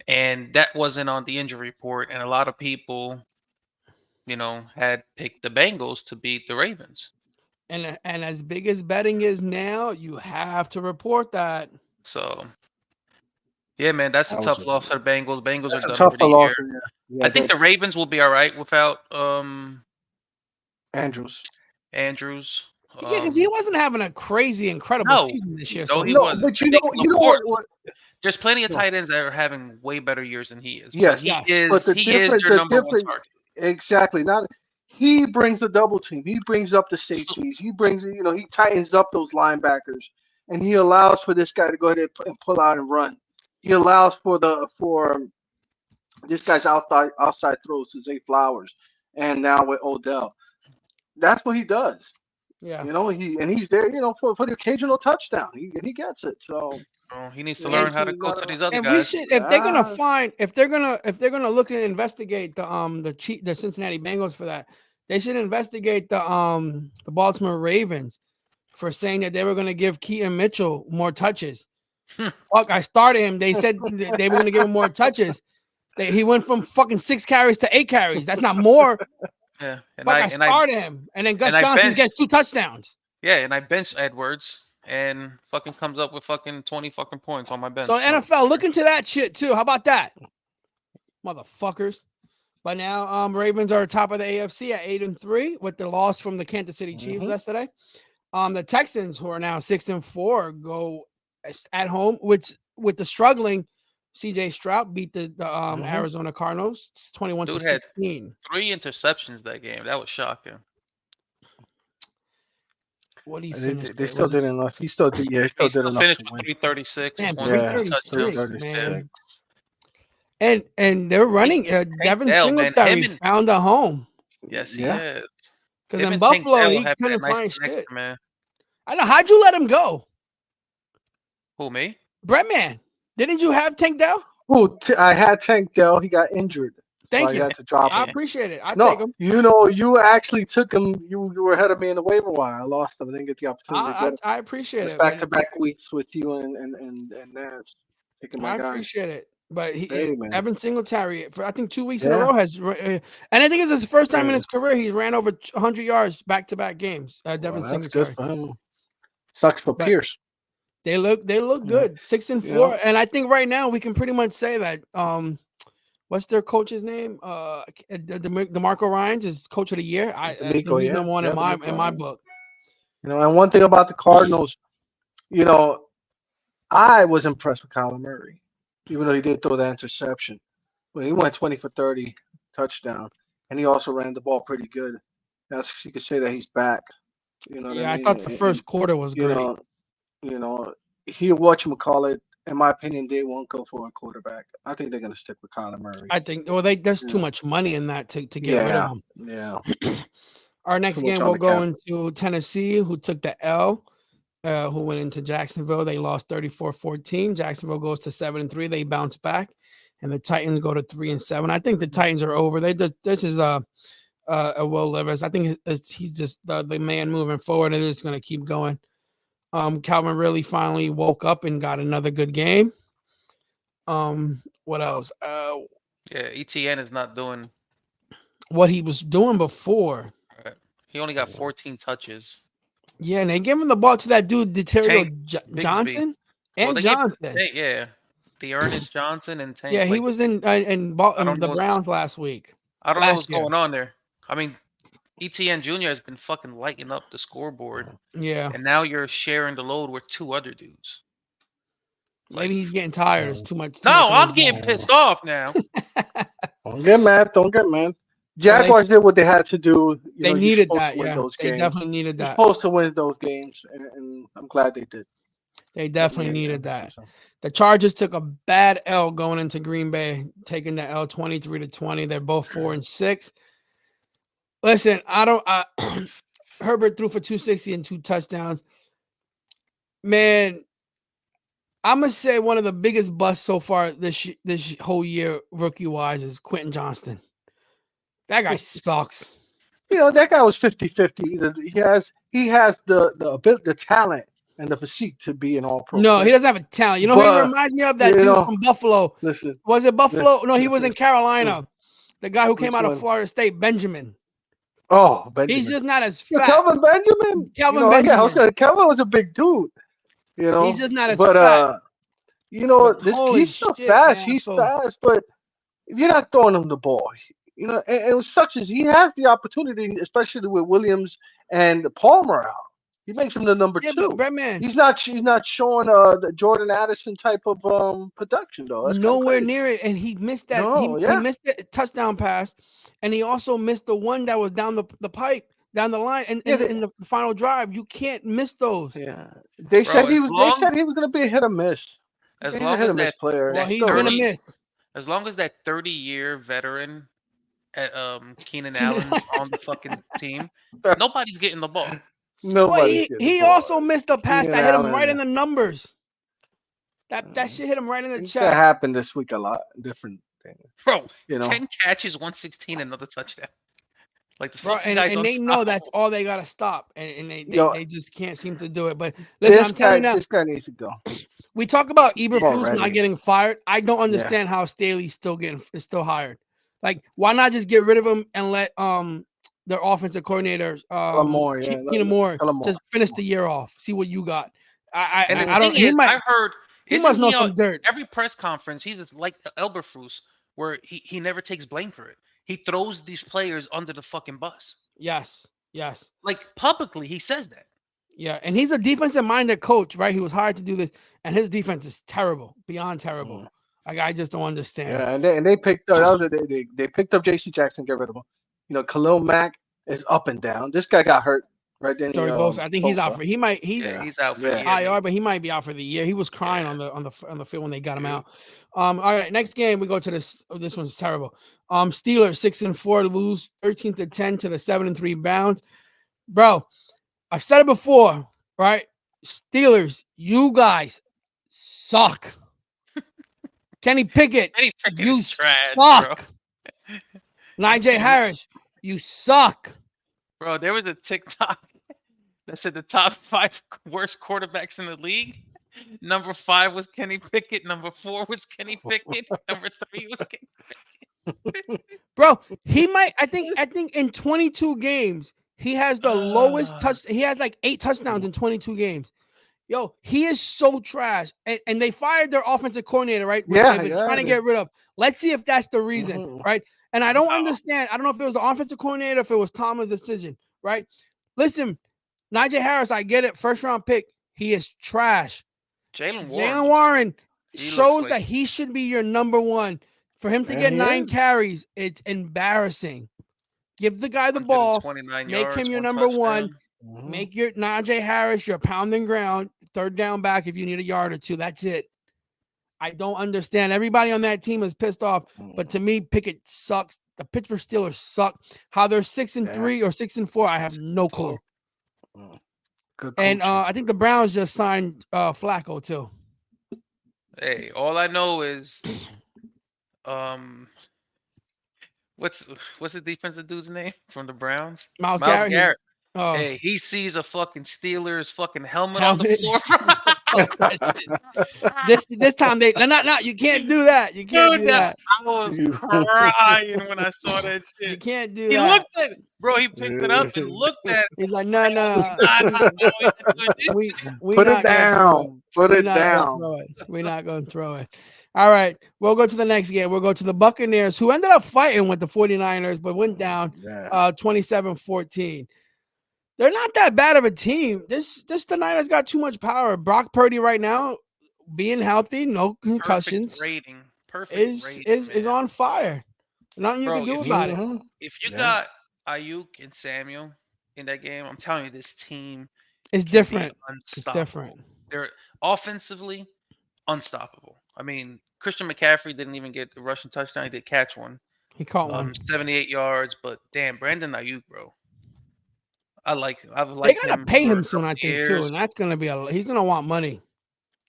And that wasn't on the injury report. And a lot of people, had picked the Bengals to beat the Ravens. And as big as betting is now, you have to report that. So, yeah, man, that's a tough loss for the Bengals. Bengals are done for the loss, year. Yeah, I think the Ravens will be all right without Andrews. Yeah, because he wasn't having a crazy, incredible season this year. No, he wasn't. But you know what? There's plenty of tight ends that are having way better years than he is. Yes, but he is their number one target. Exactly. He brings the double team. He brings up the safeties. He brings, he tightens up those linebackers, and he allows for this guy to go ahead and pull out and run. He allows for this guy's outside throws to Zay Flowers, and now with Odell. That's what he does. Yeah. He's there, for the occasional touchdown. He gets it. So. He needs to learn how to go to these other and guys. If they're gonna look and investigate the Cincinnati Bengals for that, They should investigate the Baltimore Ravens for saying that they were going to give Keaton Mitchell more touches. Fuck, I started him. They said they were going to give him more touches. He went from fucking 6 carries to 8 carries. That's not more. Yeah, Fuck, I started him, and then Gus Johnson gets 2 touchdowns. Yeah, and I benched Edwards, and fucking comes up with fucking 20 fucking points on my bench. So NFL, look into that shit too. How about that, motherfuckers? But now, Ravens are top of the AFC at 8-3 with the loss from the Kansas City Chiefs yesterday. The Texans, who are now 6-4, go at home, which with the struggling CJ Stroud beat the Arizona Cardinals 21-16. Had 3 interceptions that game. That was shocking. What do you finish? They still did enough. He still did. Yeah, he still did enough finished to with win. 336. Man, 336, man. Yeah. And they're running. Devin Singletary found a home. Yes, he is. Because in Buffalo, he couldn't find shit. Man. I know. How'd you let him go? Who, me? Brettman. Didn't you have Tank Dell? I had Tank Dell. He got injured. Thank you. I had to drop him. I appreciate it. Take him. You actually took him. You were ahead of me in the waiver wire. I lost him. I didn't get the opportunity to get him. I appreciate it. Back-to-back weeks with you and Naz. I appreciate it. But Evan Singletary, for I think 2 weeks in a row and I think it's his first time in his career he's ran over 100 yards back-to-back games. Devin Singletary. That's good for him. Sucks for Pierce. They look good, 6-4, and I think right now we can pretty much say that. What's their coach's name? DeMarco Ryans is coach of the year. He's number one in my book. And one thing about the Cardinals, I was impressed with Kyler Murray, even though he did throw that interception. But he went 20 for 30 touchdown, and he also ran the ball pretty good. That's you could say that he's back. I thought the first quarter was great. Whatchamacallit, in my opinion, they won't go for a quarterback. I think they're going to stick with Kyler Murray. I think there's too much money in that to get rid of him. Yeah. Our next game will go into Tennessee, who took the L, who went into Jacksonville. They lost 34-14. Jacksonville goes to 7-3. They bounce back, and the Titans go to 3-7. I think the Titans are over. This is a Will Levis. I think he's just the man moving forward, and it's going to keep going. Calvin really finally woke up and got another good game. What else? ETN is not doing what he was doing before. Right. He only got 14 touches. Yeah, and they gave him the ball to that dude, Deterrio Johnson and Johnson. The Ernest Johnson and Tank. Yeah, he was in the Browns last week. I don't know what's going on there. I mean, ETN Jr. has been fucking lighting up the scoreboard. Yeah. And now you're sharing the load with 2 other dudes. Maybe he's getting tired. It's too much. I'm getting pissed off now. Don't get mad. Jaguars did what they had to do. They needed that. Yeah, they definitely needed that. You're supposed to win those games, and I'm glad they did. They definitely needed that. The Chargers took a bad L going into Green Bay, taking the L 23-20. They're both 4-6. Listen, Herbert threw for 260 and 2 touchdowns. Man, I'm gonna say one of the biggest busts so far this whole year, rookie wise, is Quentin Johnston. That guy sucks. That guy was 50-50. He has the talent and the physique to be an all-pro. No, he doesn't have a talent. He reminds me of that dude from Buffalo. Listen, was it Buffalo? No, he was in Carolina. The guy who came out of Florida State, Benjamin. Oh, Benjamin. He's just not as fat. Kelvin Benjamin. Benjamin. Kelvin was a big dude. He's just not as fat. He's so fast. He's fast, but if you're not throwing him the ball, and it sucks as he has the opportunity, especially with Williams and Palmer out. He makes him the number 2. But he's not showing the Jordan Addison type of production though. That's nowhere near it, and he missed that. He missed the touchdown pass, and he also missed the one that was down the pipe, down the line, and in the final drive. You can't miss those. Yeah, they said he was going to be a hit or miss. As long as that player, well, he's going to miss. As long as that 30-year veteran, Keenan Allen's on the fucking team, nobody's getting the ball. He also missed a pass that hit him right in the numbers. That shit hit him right in the chest. That happened this week a lot. Different thing. Bro, 10 catches, 116, another touchdown. Like this Bro, fucking guy's and they know that's unstoppable. all they gotta stop, and Yo, they just can't seem to do it. But listen, I'm telling you now, this guy needs to go. we talk about Go Eberflus not already. getting fired. I don't Yeah. understand how Staley's is still hired. Like, why not just get rid of him and let their offensive coordinator Tell him more. Yeah. Keenan Moore Tell him more. just finish the year off, see what you got. And the I thing don't. is, I heard, He isn't must know he some dirt. every press conference? He's just like Elberflus, where he never takes blame for it. He throws these players under the fucking bus. Yes, yes. Like publicly, he says that. Yeah, and he's a defensive minded coach, right? He was hired to do this, and his defense is terrible, beyond terrible. Like, I just don't understand. Yeah, and they picked up they picked up J.C. Jackson, get rid of him. You know, Khalil Mack is up and down. This guy got hurt right then. Sorry, Bosa. I think he's out for. He's Yeah, he's out for the year. IR, maybe. but he might be out for the year. He was crying Yeah. on the field when they got him Yeah. out. All right, next game we go to this. Oh, this one's terrible. Steelers 6-4 lose 13-10 to the 7-3 Browns. Bro, I've said it before, right? Steelers, you guys suck. Kenny Pickett, Kenny Pickett you is trash, suck. bro. Najee Harris, you suck. Bro, there was a TikTok that said the top 5 worst quarterbacks in the league. Number 5 was Kenny Pickett. Number 4 was Kenny Pickett. Number 3 was Kenny. Bro, he might. I think in 22 games he has the lowest touch. He has like 8 touchdowns in 22 games. Yo, he is so trash. And they fired their offensive coordinator, right? Which they've been trying to get rid of. Let's see if that's the reason, right? And I don't understand. I don't know if it was the offensive coordinator, if it was Thomas' decision, right? Listen, Najee Harris, I get it. First round pick. He is trash. Jalen Warren shows that he should be your number one. For him to get 9 carries, it's embarrassing. Give the guy the ball. Make him your number one. Make your Najee Harris your pound and ground, third down back if you need a yard or 2. That's it. I don't understand. Everybody on that team is pissed off, but to me, Pickett sucks. The Pittsburgh Steelers suck. How they're 6-3 or 6-4, I have no clue. Good and I think the Browns just signed Flacco too. Hey, all I know is, what's the defensive dude's name from the Browns? Miles Garrett. Oh. Hey, he sees a fucking Steelers fucking helmet on the floor. this time they not you can't do that. You can't do that. I was crying when I saw that shit. You can't do that. He looked at it, bro. He picked it up and looked at it. He's like, no. we put it down. Put it down. We're not going to throw it. All right, we'll go to the next game. We'll go to the Buccaneers, who ended up fighting with the 49ers, but went down 27-14. They're not that bad of a team. The Niners got too much power. Brock Purdy right now, being healthy, no concussions, is on fire. Nothing you can do about it. If you got Ayuk and Samuel in that game, I'm telling you, this team is different. It's different. They're offensively unstoppable. I mean, Christian McCaffrey didn't even get the rushing touchdown. He did catch one. He caught one. 78 yards, but damn, Brandon Ayuk, bro. I like him. They gotta pay him soon, I think, too, and that's gonna be he's gonna want money.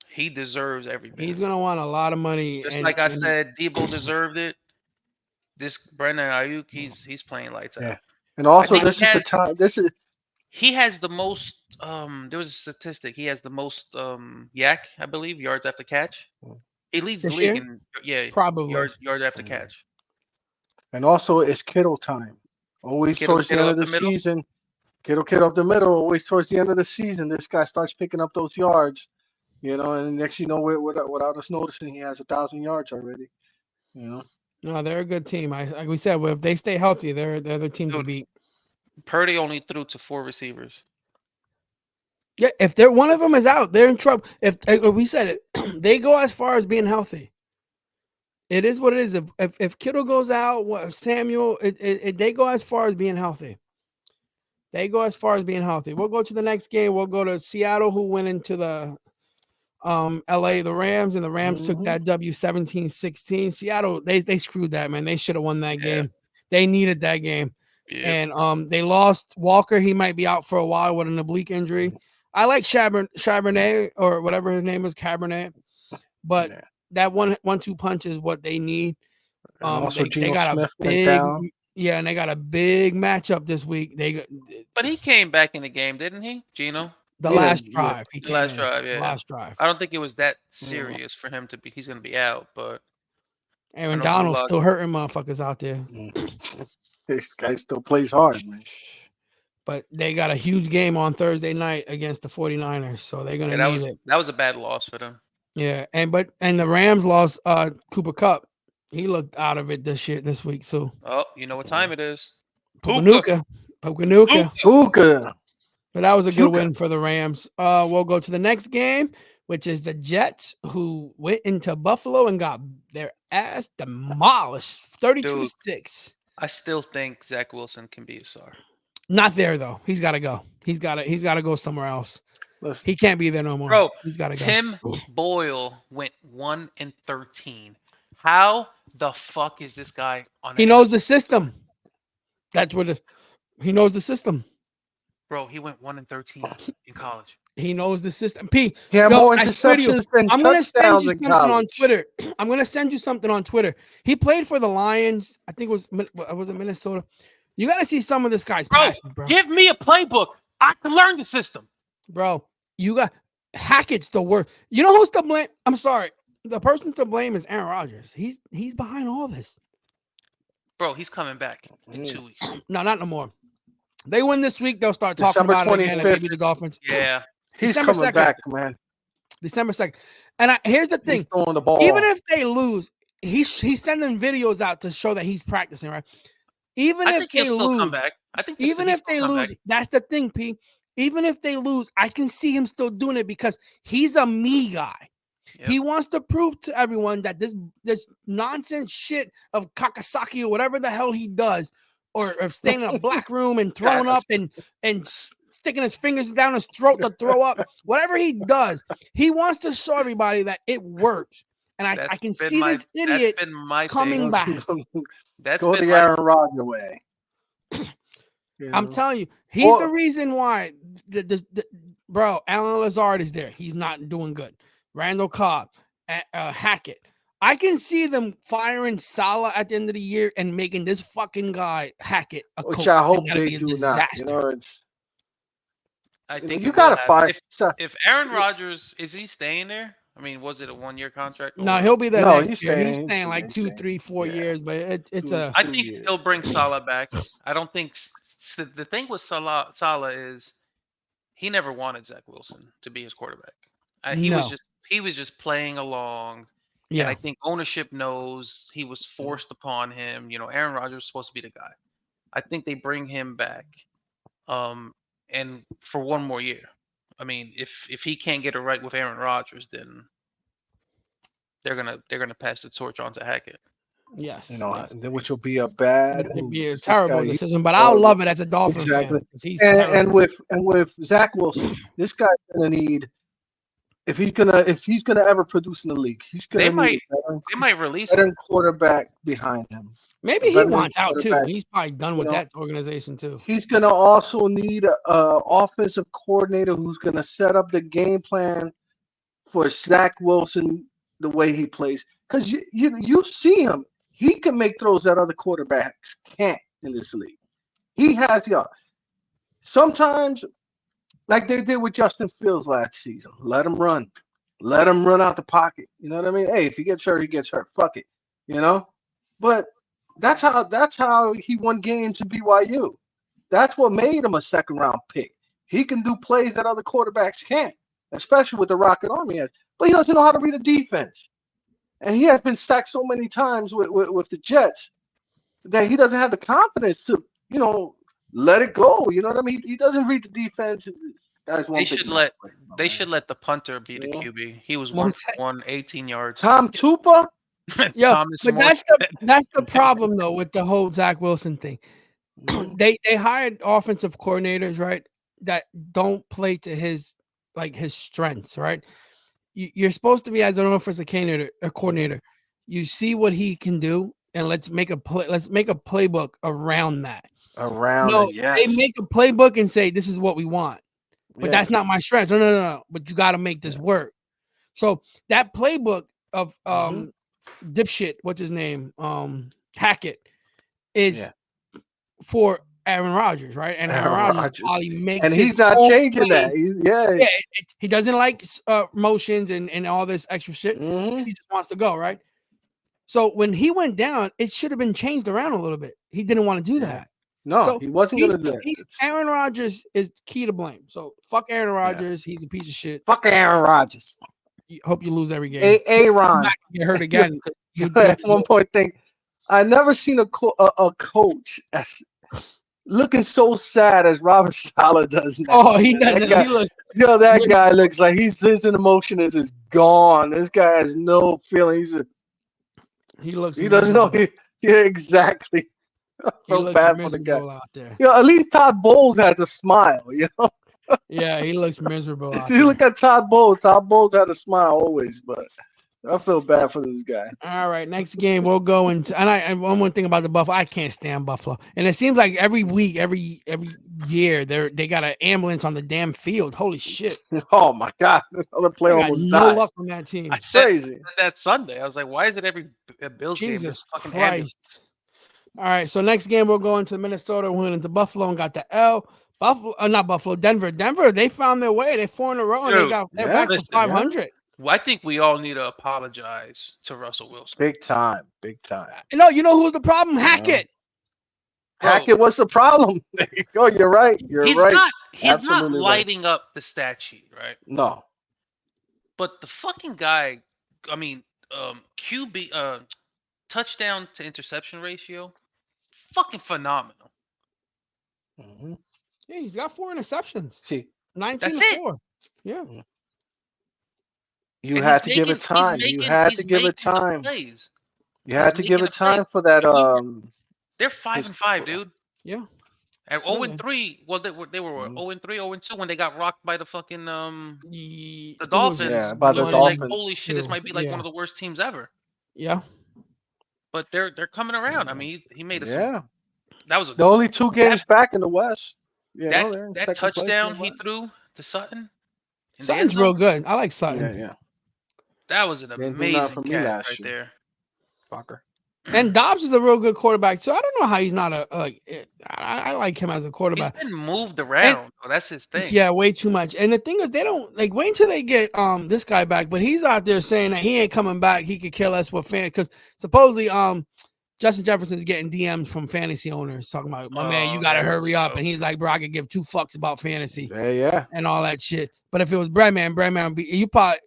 He deserves every bit. He's gonna want a lot of money. Just like I said, Debo deserved it. This Brandon Ayuk, he's playing lights out. And also, this is the time. He has the most. There was a statistic. He has the most yak, I believe, yards after catch. He leads the league in probably yards after catch. And also, it's Kittle time. Always towards the end of the season. Kittle up the middle. Always towards the end of the season, this guy starts picking up those yards. You know, and next you know, without us noticing, he has 1,000 yards already. You know. No, they're a good team. Like we said, if they stay healthy, they're the team to beat. Purdy only threw to 4 receivers. Yeah, if one of them is out, they're in trouble. If we said it, they go as far as being healthy. It is what it is. If Kittle goes out, Samuel, they go as far as being healthy. They go as far as being healthy. We'll go to the next game. We'll go to Seattle, who went into the LA, the Rams, and the Rams took that W 17-16. Seattle, they screwed that, man. They should have won that game. They needed that game. And they lost Walker. He might be out for a while with an oblique injury. I like Charbonnet or whatever his name is, Cabernet. But that 1-2 punch is what they need. Also, they got Smith a big, Yeah, and they got a big matchup this week. But he came back in the game, didn't he, Gino? The Yeah, last yeah. drive he The came last in. drive, The yeah. last drive. I don't think it was that Yeah. serious for him to be. He's gonna be out, but I Aaron know Drew Donald's Lock. still hurting motherfuckers out there. This guy still plays hard, man. But they got a huge game on Thursday night against the 49ers, so they're gonna Yeah, need it. that was a bad loss for them. Yeah, and the Rams lost Cooper Cup. He looked out of it this week. So Oh, you know what time it is? Pukanuka. Puka. But that was a good Puka. win for the Rams. We'll go to the next game, which is the Jets, who went into Buffalo and got their ass demolished, 32-6. I still think Zach Wilson can be a star. Not there though. He's got to go. He's got to go somewhere else. Listen, He can't be there no more. Bro, He's got to go. Tim Boyle went 1-13. How the fuck is this guy on? He knows the system. That's what he knows the system. Bro, he went 1-13 in college. He knows the system. P. he had yo, more I swear to you, interceptions than I'm gonna send touchdowns you in something on college. Twitter. I'm gonna send you something on Twitter. He played for the Lions. I think it was it Minnesota. You got to see some of this guy's passing, bro. Give me a playbook. I can learn the system. Bro, you got Hackett's the worst. You know who's to blame? I'm sorry. The person to blame is Aaron Rodgers. He's behind all this. Bro, he's coming back in 2 weeks. No, not no more. They win this week, they'll start talking December about it again. 25th. Maybe the Dolphins. Yeah. He's December coming 2nd. back, man. December 2nd. And here's the He's thing. throwing the ball. Even if they lose, he's sending videos out to show that he's practicing, right? Even I if think he'll they still come lose, back. I think even he'll if they still come lose, back. that's the thing, P. Even if they lose, I can see him still doing it because he's a me guy. Yep. He wants to prove to everyone that this nonsense shit of Kakasaki or whatever the hell he does, or staying in a black room and throwing up and sticking his fingers down his throat to throw up, whatever he does, he wants to show everybody that it works. And I can see this idiot coming back. That's Go been the Aaron Rodgers way. I'm telling you, he's the reason why. Bro, Alan Lazard is there. He's not doing good. Randall Cobb, Hackett. I can see them firing Salah at the end of the year and making this fucking guy Hackett a coach. Which I hope It's gotta they be a do disaster. not. You know, I think you gotta fire. If Aaron Rodgers is he staying there? I mean, was it a 1-year contract? No, he'll be there No, next he's year. He's staying. staying like 2, 3, 4 years, but it's a. I think he'll bring Salah back. I don't think the thing with Salah is he never wanted Zach Wilson to be his quarterback. He was just playing along. Yeah. And I think ownership knows he was forced upon him. You know, Aaron Rodgers was supposed to be the guy. I think they bring him back, and for 1 more year. I mean, if he can't get it right with Aaron Rodgers, then they're gonna pass the torch on to Hackett. Yes, you know, yes. which will be a bad, it'd be a terrible decision. But I'll love it as a Dolphin fan. And with Zach Wilson, this guy's gonna need. If he's gonna ever produce in the league, he's gonna need they might release a him. quarterback behind him. Maybe he wants out too. He's probably done with that organization too. He's gonna also need a offensive coordinator who's gonna set up the game plan for Zach Wilson the way he plays. Because you see him, he can make throws that other quarterbacks can't in this league. He has sometimes. Like they did with Justin Fields last season. Let him run. Let him run out the pocket. You know what I mean? Hey, if he gets hurt, he gets hurt. Fuck it. You know? But that's how he won games in BYU. That's what made him a second-round pick. He can do plays that other quarterbacks can't, especially with the Rocket Army. But he doesn't know how to read a defense. And he has been sacked so many times with the Jets that he doesn't have the confidence to, let it go. You know what I mean? He doesn't read the defense. They should let the punter be the QB. He was 1 for 1, 18 yards. Tom Tupa? Yeah, but that's the problem though with the whole Zach Wilson thing. They hired offensive coordinators, right? That don't play to his strengths, right? You're supposed to be as an offensive coordinator. You see what he can do, and let's make a playbook around that. They make a playbook and say this is what we want, but that's not my strength. No. But you got to make this work. So that playbook of dipshit, what's his name, Hackett, is for Aaron Rodgers, right? And Aaron Aaron Rodgers Rodgers. probably makes And his he's not own changing plays. that. Yeah. Yeah, he doesn't like motions and all this extra shit. Mhm. He just wants to go, right? So when he went down, it should have been changed around a little bit. He didn't want to do Yeah. that. No, So he wasn't he's, gonna do that. he's Aaron Rodgers is key to blame. So fuck Aaron Yeah. Rodgers. He's a piece of shit. Fuck Aaron Rodgers. Hope you lose every game. Aaron. Not get hurt again. One point thing. I never seen a coach as looking so sad as Robert Sala does now. Oh, he doesn't. Guy, He looks. that guy looks like his emotion is gone. This guy has no feeling. He looks. He doesn't know. Yeah, exactly. I He feel looks bad for the guy. miserable out there. At least Todd Bowles has a smile. Yeah, he looks miserable out You there. look at Todd Bowles. Todd Bowles had a smile always, but I feel bad for this guy. All right, next game we'll go into. And one more thing about the Buffalo, I can't stand Buffalo, and it seems like every week, every year, they got an ambulance on the damn field. Holy shit! Oh my God, another player They got almost no died. luck from that team. I said Crazy. that Sunday. I was like, why is it every Bills game? Jesus is fucking ambulance? Christ! All right, so next game we'll go into Minnesota. We went into Buffalo and got the L. Buffalo, not Buffalo, Denver. Denver, they found their way. They're 4 in a row, and Dude, they're yeah, back listen, to 500. Well, I think we all need to apologize to Russell Wilson. Big time, big time. No, you know who's the problem? Hackett. Bro, Hackett, what's the problem? There you go. You're right. he's right. not. He's not Absolutely right. lighting up the stat sheet, right? No. But the fucking guy, I mean, QB, touchdown to interception ratio, fucking phenomenal. Mhm. Yeah, he's got 4 interceptions. See, 19 That's to it. 4. Yeah. you And had he's to give it making- time. he's You making- had he's to give it making the time. plays. You had to He's give making it the plays. time for that. They're 5-5, dude. Yeah. And Oh, 0-3. Well, they were Mhm. 0-3, 0-2 when they got rocked by the fucking The Dolphins. Yeah, by the We were like, Dolphins. holy shit, this might be like Yeah. one of the worst teams ever. Yeah. But they're coming around. I mean, he made us. Yeah. That was a The only 2 games back in the West. You know, they're in that second place in the touchdown he West. threw to Sutton. in the Sutton's end zone, real good. I like Sutton. Yeah, yeah. That was an Didn't do amazing nothing for me catch last right year. there. Fucker. And Dobbs is a real good quarterback. So I don't know how he's not I like him as a He's quarterback. been moved around. That's his thing. Yeah, way too much. And the thing is, they don't like wait until they get this guy back. But he's out there saying that he ain't coming back. He could kill us with fan because supposedly Justin Jefferson's getting DMs from fantasy owners talking about my man, you gotta hurry up. And he's like, bro, I could give 2 fucks about fantasy Yeah. and all that shit. But if it was Breadman would be you probably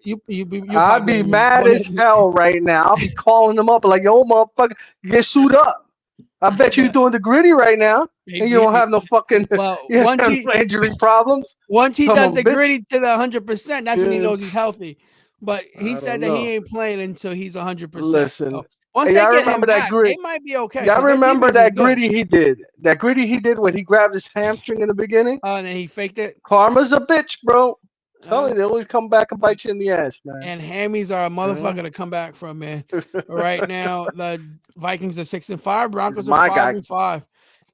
I'd be mad as hell right now. I'll be calling them up like, yo, motherfucker, get sued up. I bet you doing the gritty right now, and you don't have no fucking injury problems. Once he Come does on, the bitch. gritty to the 100%, that's when he Yeah. knows he's healthy. But he I said don't that he know. ain't playing until he's 100%. Listen, So once hey, they y'all get him remember that back, grit- they might be okay. Y'all 'cause their remember defense is that good. gritty he did? That gritty he did when he grabbed his hamstring in the beginning? Oh, and then he faked it. Karma's a bitch, bro. Tell you, they always come back and bite you in the ass, man. And hammies are a motherfucker to come back from, man. Right now, the Vikings are 6-5, Broncos My are guy. 5-5.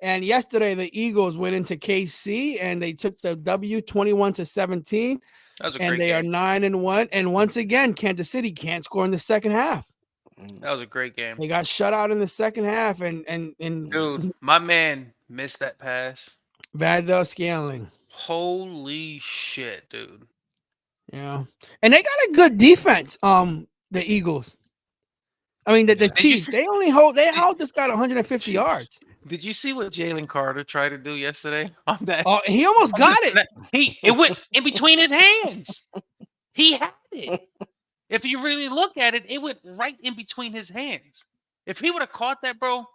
And yesterday, the Eagles went into KC and they took the W 21-17. That was a And great they are game. 9-1. And once again, Kansas City can't score in the second half. That was a great game. They got shut out in the second half, and Dude, my man missed that pass. Vadell Scaling. Holy shit, dude. Yeah, and they got a good defense. The Eagles. I mean, the Yeah. Chiefs. They held this guy to 150 yards. Did you see what Jalen Carter tried to do yesterday on that? Oh, he almost got it. It went in between his hands. He had it. If you really look at it, it went right in between his hands. If he would have caught that, bro,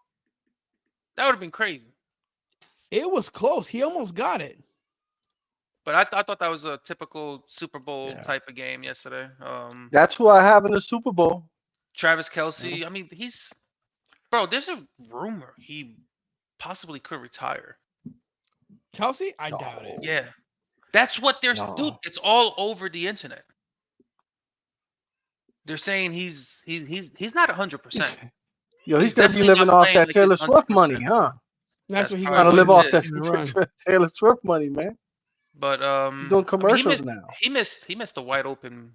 that would have been crazy. It was close. He almost got it. But I thought that was a typical Super Bowl type of game yesterday. That's who I have in the Super Bowl. Travis Kelce. I mean, there's a rumor he possibly could retire. Kelsey, I doubt it. Yeah, that's what they're dude. It's all over the internet. They're saying he's not 100%. Yo, he's He's gonna be definitely living not off playing that like Taylor he's Swift 100%. money, huh? That's what he probably Trying to gonna live what off it that is. Taylor Swift money, man. But He's doing commercials I mean, now. he missed a wide open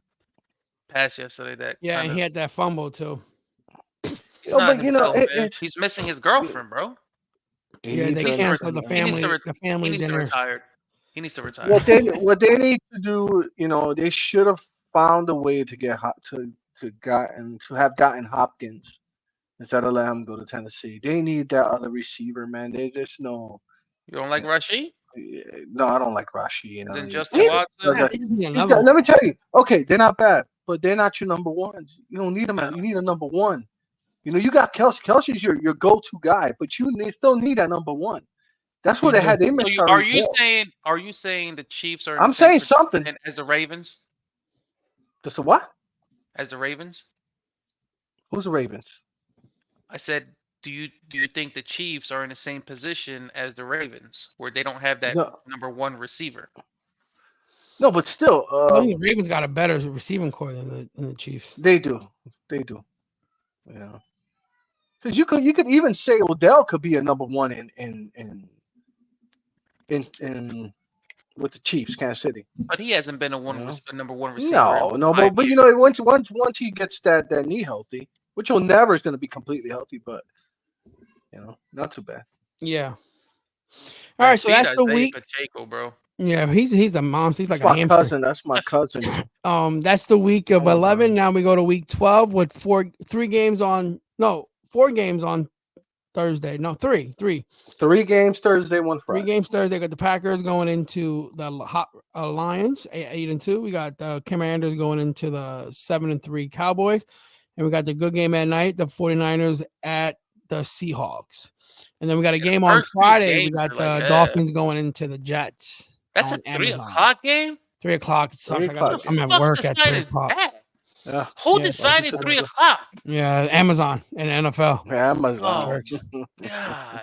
pass yesterday. That Yeah, and he had that fumble too. he's Yo, not but, you know, himself, man. it's- He's missing his girlfriend, bro. He Yeah, needs they He needs to. canceled to. He needs to. the He family needs to dinner. retire. He needs to retire. What they need to do, they should have found a way to get to have gotten Hopkins instead of letting him go to Tennessee. They need that other receiver, man. They just know. You don't like Rashid? No, I don't like Rashi. Then Justin He's, Watson. they just need He's another got. one. Let me tell you. Okay, they're not bad, but they're not your number ones. You don't need them. No. You need a number one. You got Kelsey. Kelsey's your go-to guy, but still need that number one. That's what You they had. do. They So missed you, are Tyreek you Hill. saying the Chiefs are in the I'm same saying something. position as the Ravens? Just a what? As the Ravens? Who's the Ravens? I said, do you think the Chiefs are in the same position as the Ravens, where they don't have that No, number one receiver? no, but still, I think the Ravens got a better receiving core than the Chiefs. they do. They do. Yeah. Because you could even say Odell could be a number one in with the Chiefs, Kansas City. But he hasn't been a Yeah. number one receiver in No, five but years. once he gets that knee healthy, which he'll never is going to be completely healthy, but not too bad. Yeah. All right, so that's the Isaiah week. Pacheco, bro. Yeah, he's a monster. He's That's like a my hamster. cousin. That's my cousin. That's the week of Oh, 11. my. Now we go to week 12 with 4 games on Thursday. No, three. 3 games Thursday, 1 3 Friday. games Thursday. Got the Packers going into the Lions, 8-2. We got the Commanders going into the 7-3 Cowboys. And we got the good game at night, the 49ers at the Seahawks. And then we got a game on first two Friday. We games got are the like, Dolphins going into the Jets. That's on a 3 Amazon. o'clock game. 3 o'clock. It sucks. 3 o'clock. I'm at Fuck work at 3 decided o'clock. that? Yeah. Who Yeah, decided welcome to 3 the- o'clock? Yeah, Amazon and NFL. Amazon. Jerks. God.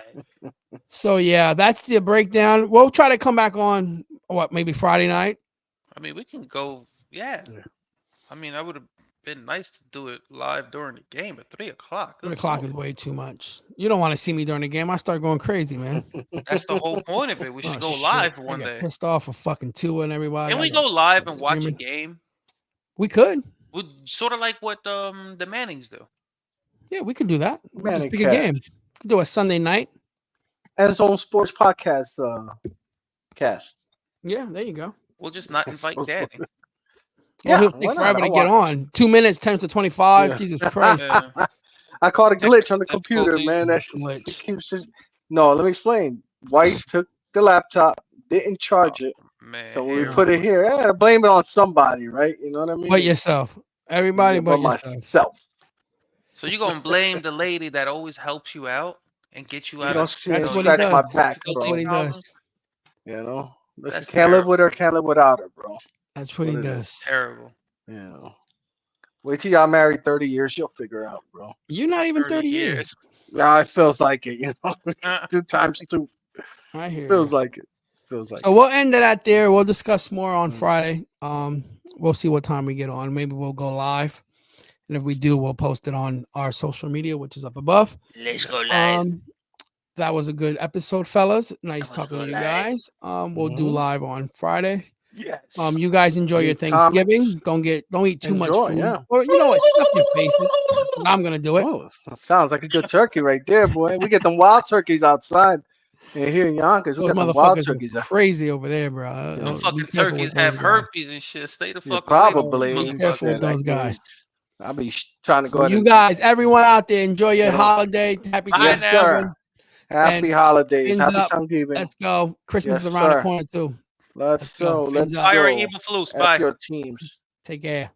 So yeah, that's the breakdown. We'll try to come back on maybe Friday night. I mean, we can go. Yeah. Yeah. I mean, I would have been nice to do it live during the game at 3 o'clock. 3 o'clock is way too much. You don't want to see me during the game. I start going crazy, man. That's the whole point of it. We should Oh, go shit. live I one get day. pissed off for fucking Tua and everybody. Can I we got go live fucking and watch a screaming. game? We could. Sort of like what the Mannings do. Yeah, we could do that. We'll just Manning pick a game. cast. We could do a Sunday night. Endzone Sports Podcast cast. Yeah, there you go. We'll just not invite Danny. Well, Yeah, he'll why take not? forever to I'll get watch. on. 2 minutes, 10 to 25. Yeah. Jesus Christ. Yeah. I caught a glitch on the Technical computer, man. That difficulties. shit keeps it. No, let me explain. Wife took the laptop, didn't charge it, Man. so when we here put it here, I gotta blame it on somebody, right? You know what I mean? But yourself. Everybody Yeah, but yourself. myself. So you gonna blame the lady that always helps you out and get you She out don't of That's what he scratch my does. back, difficult That's bro. what he does. You know, listen, That's can't live terrible. with her, can't live without her, bro. That's what he What it does. Terrible. You know, wait till y'all married 30 years, you'll figure out, bro. You're not even 30 years. Yeah, it feels like it, you know. Uh, 2 times 2 I hear feels you. like it. Feels like So we'll end it at there. We'll discuss more on Mm. Friday. We'll see what time we get on. Maybe we'll go live. And if we do, we'll post it on our social media, which is up above. Let's go live. That was a good episode, fellas. Nice That was talking to good, you live. guys. We'll do Mhm. live on Friday. Yes. You guys enjoy your Read Thanksgiving. Don't eat too much Enjoy, food. yeah. Or you know what? Stuff your faces. I'm gonna do it. Oh, sounds like a good turkey right there, boy. We get them wild turkeys outside. And here in Yonkers, we Those got them wild motherfuckers are turkeys. crazy over there, bro. Them Be fucking careful turkeys with have those guys. herpes and shit. Stay the Yeah, fuck away from probably. them Be motherfuckers. careful with those guys. I'll be trying to go So ahead you and guys, everyone out there, enjoy your Get on. holiday. Happy Bye Yes, now. Thanksgiving. sir. Happy And holidays. fins Happy up. Thanksgiving. Let's go. Christmas Yes, is around the sir. corner too. Let's Let's go. go. Let's Fins up. Fire go. evil flus. F Bye. your teams. Take care.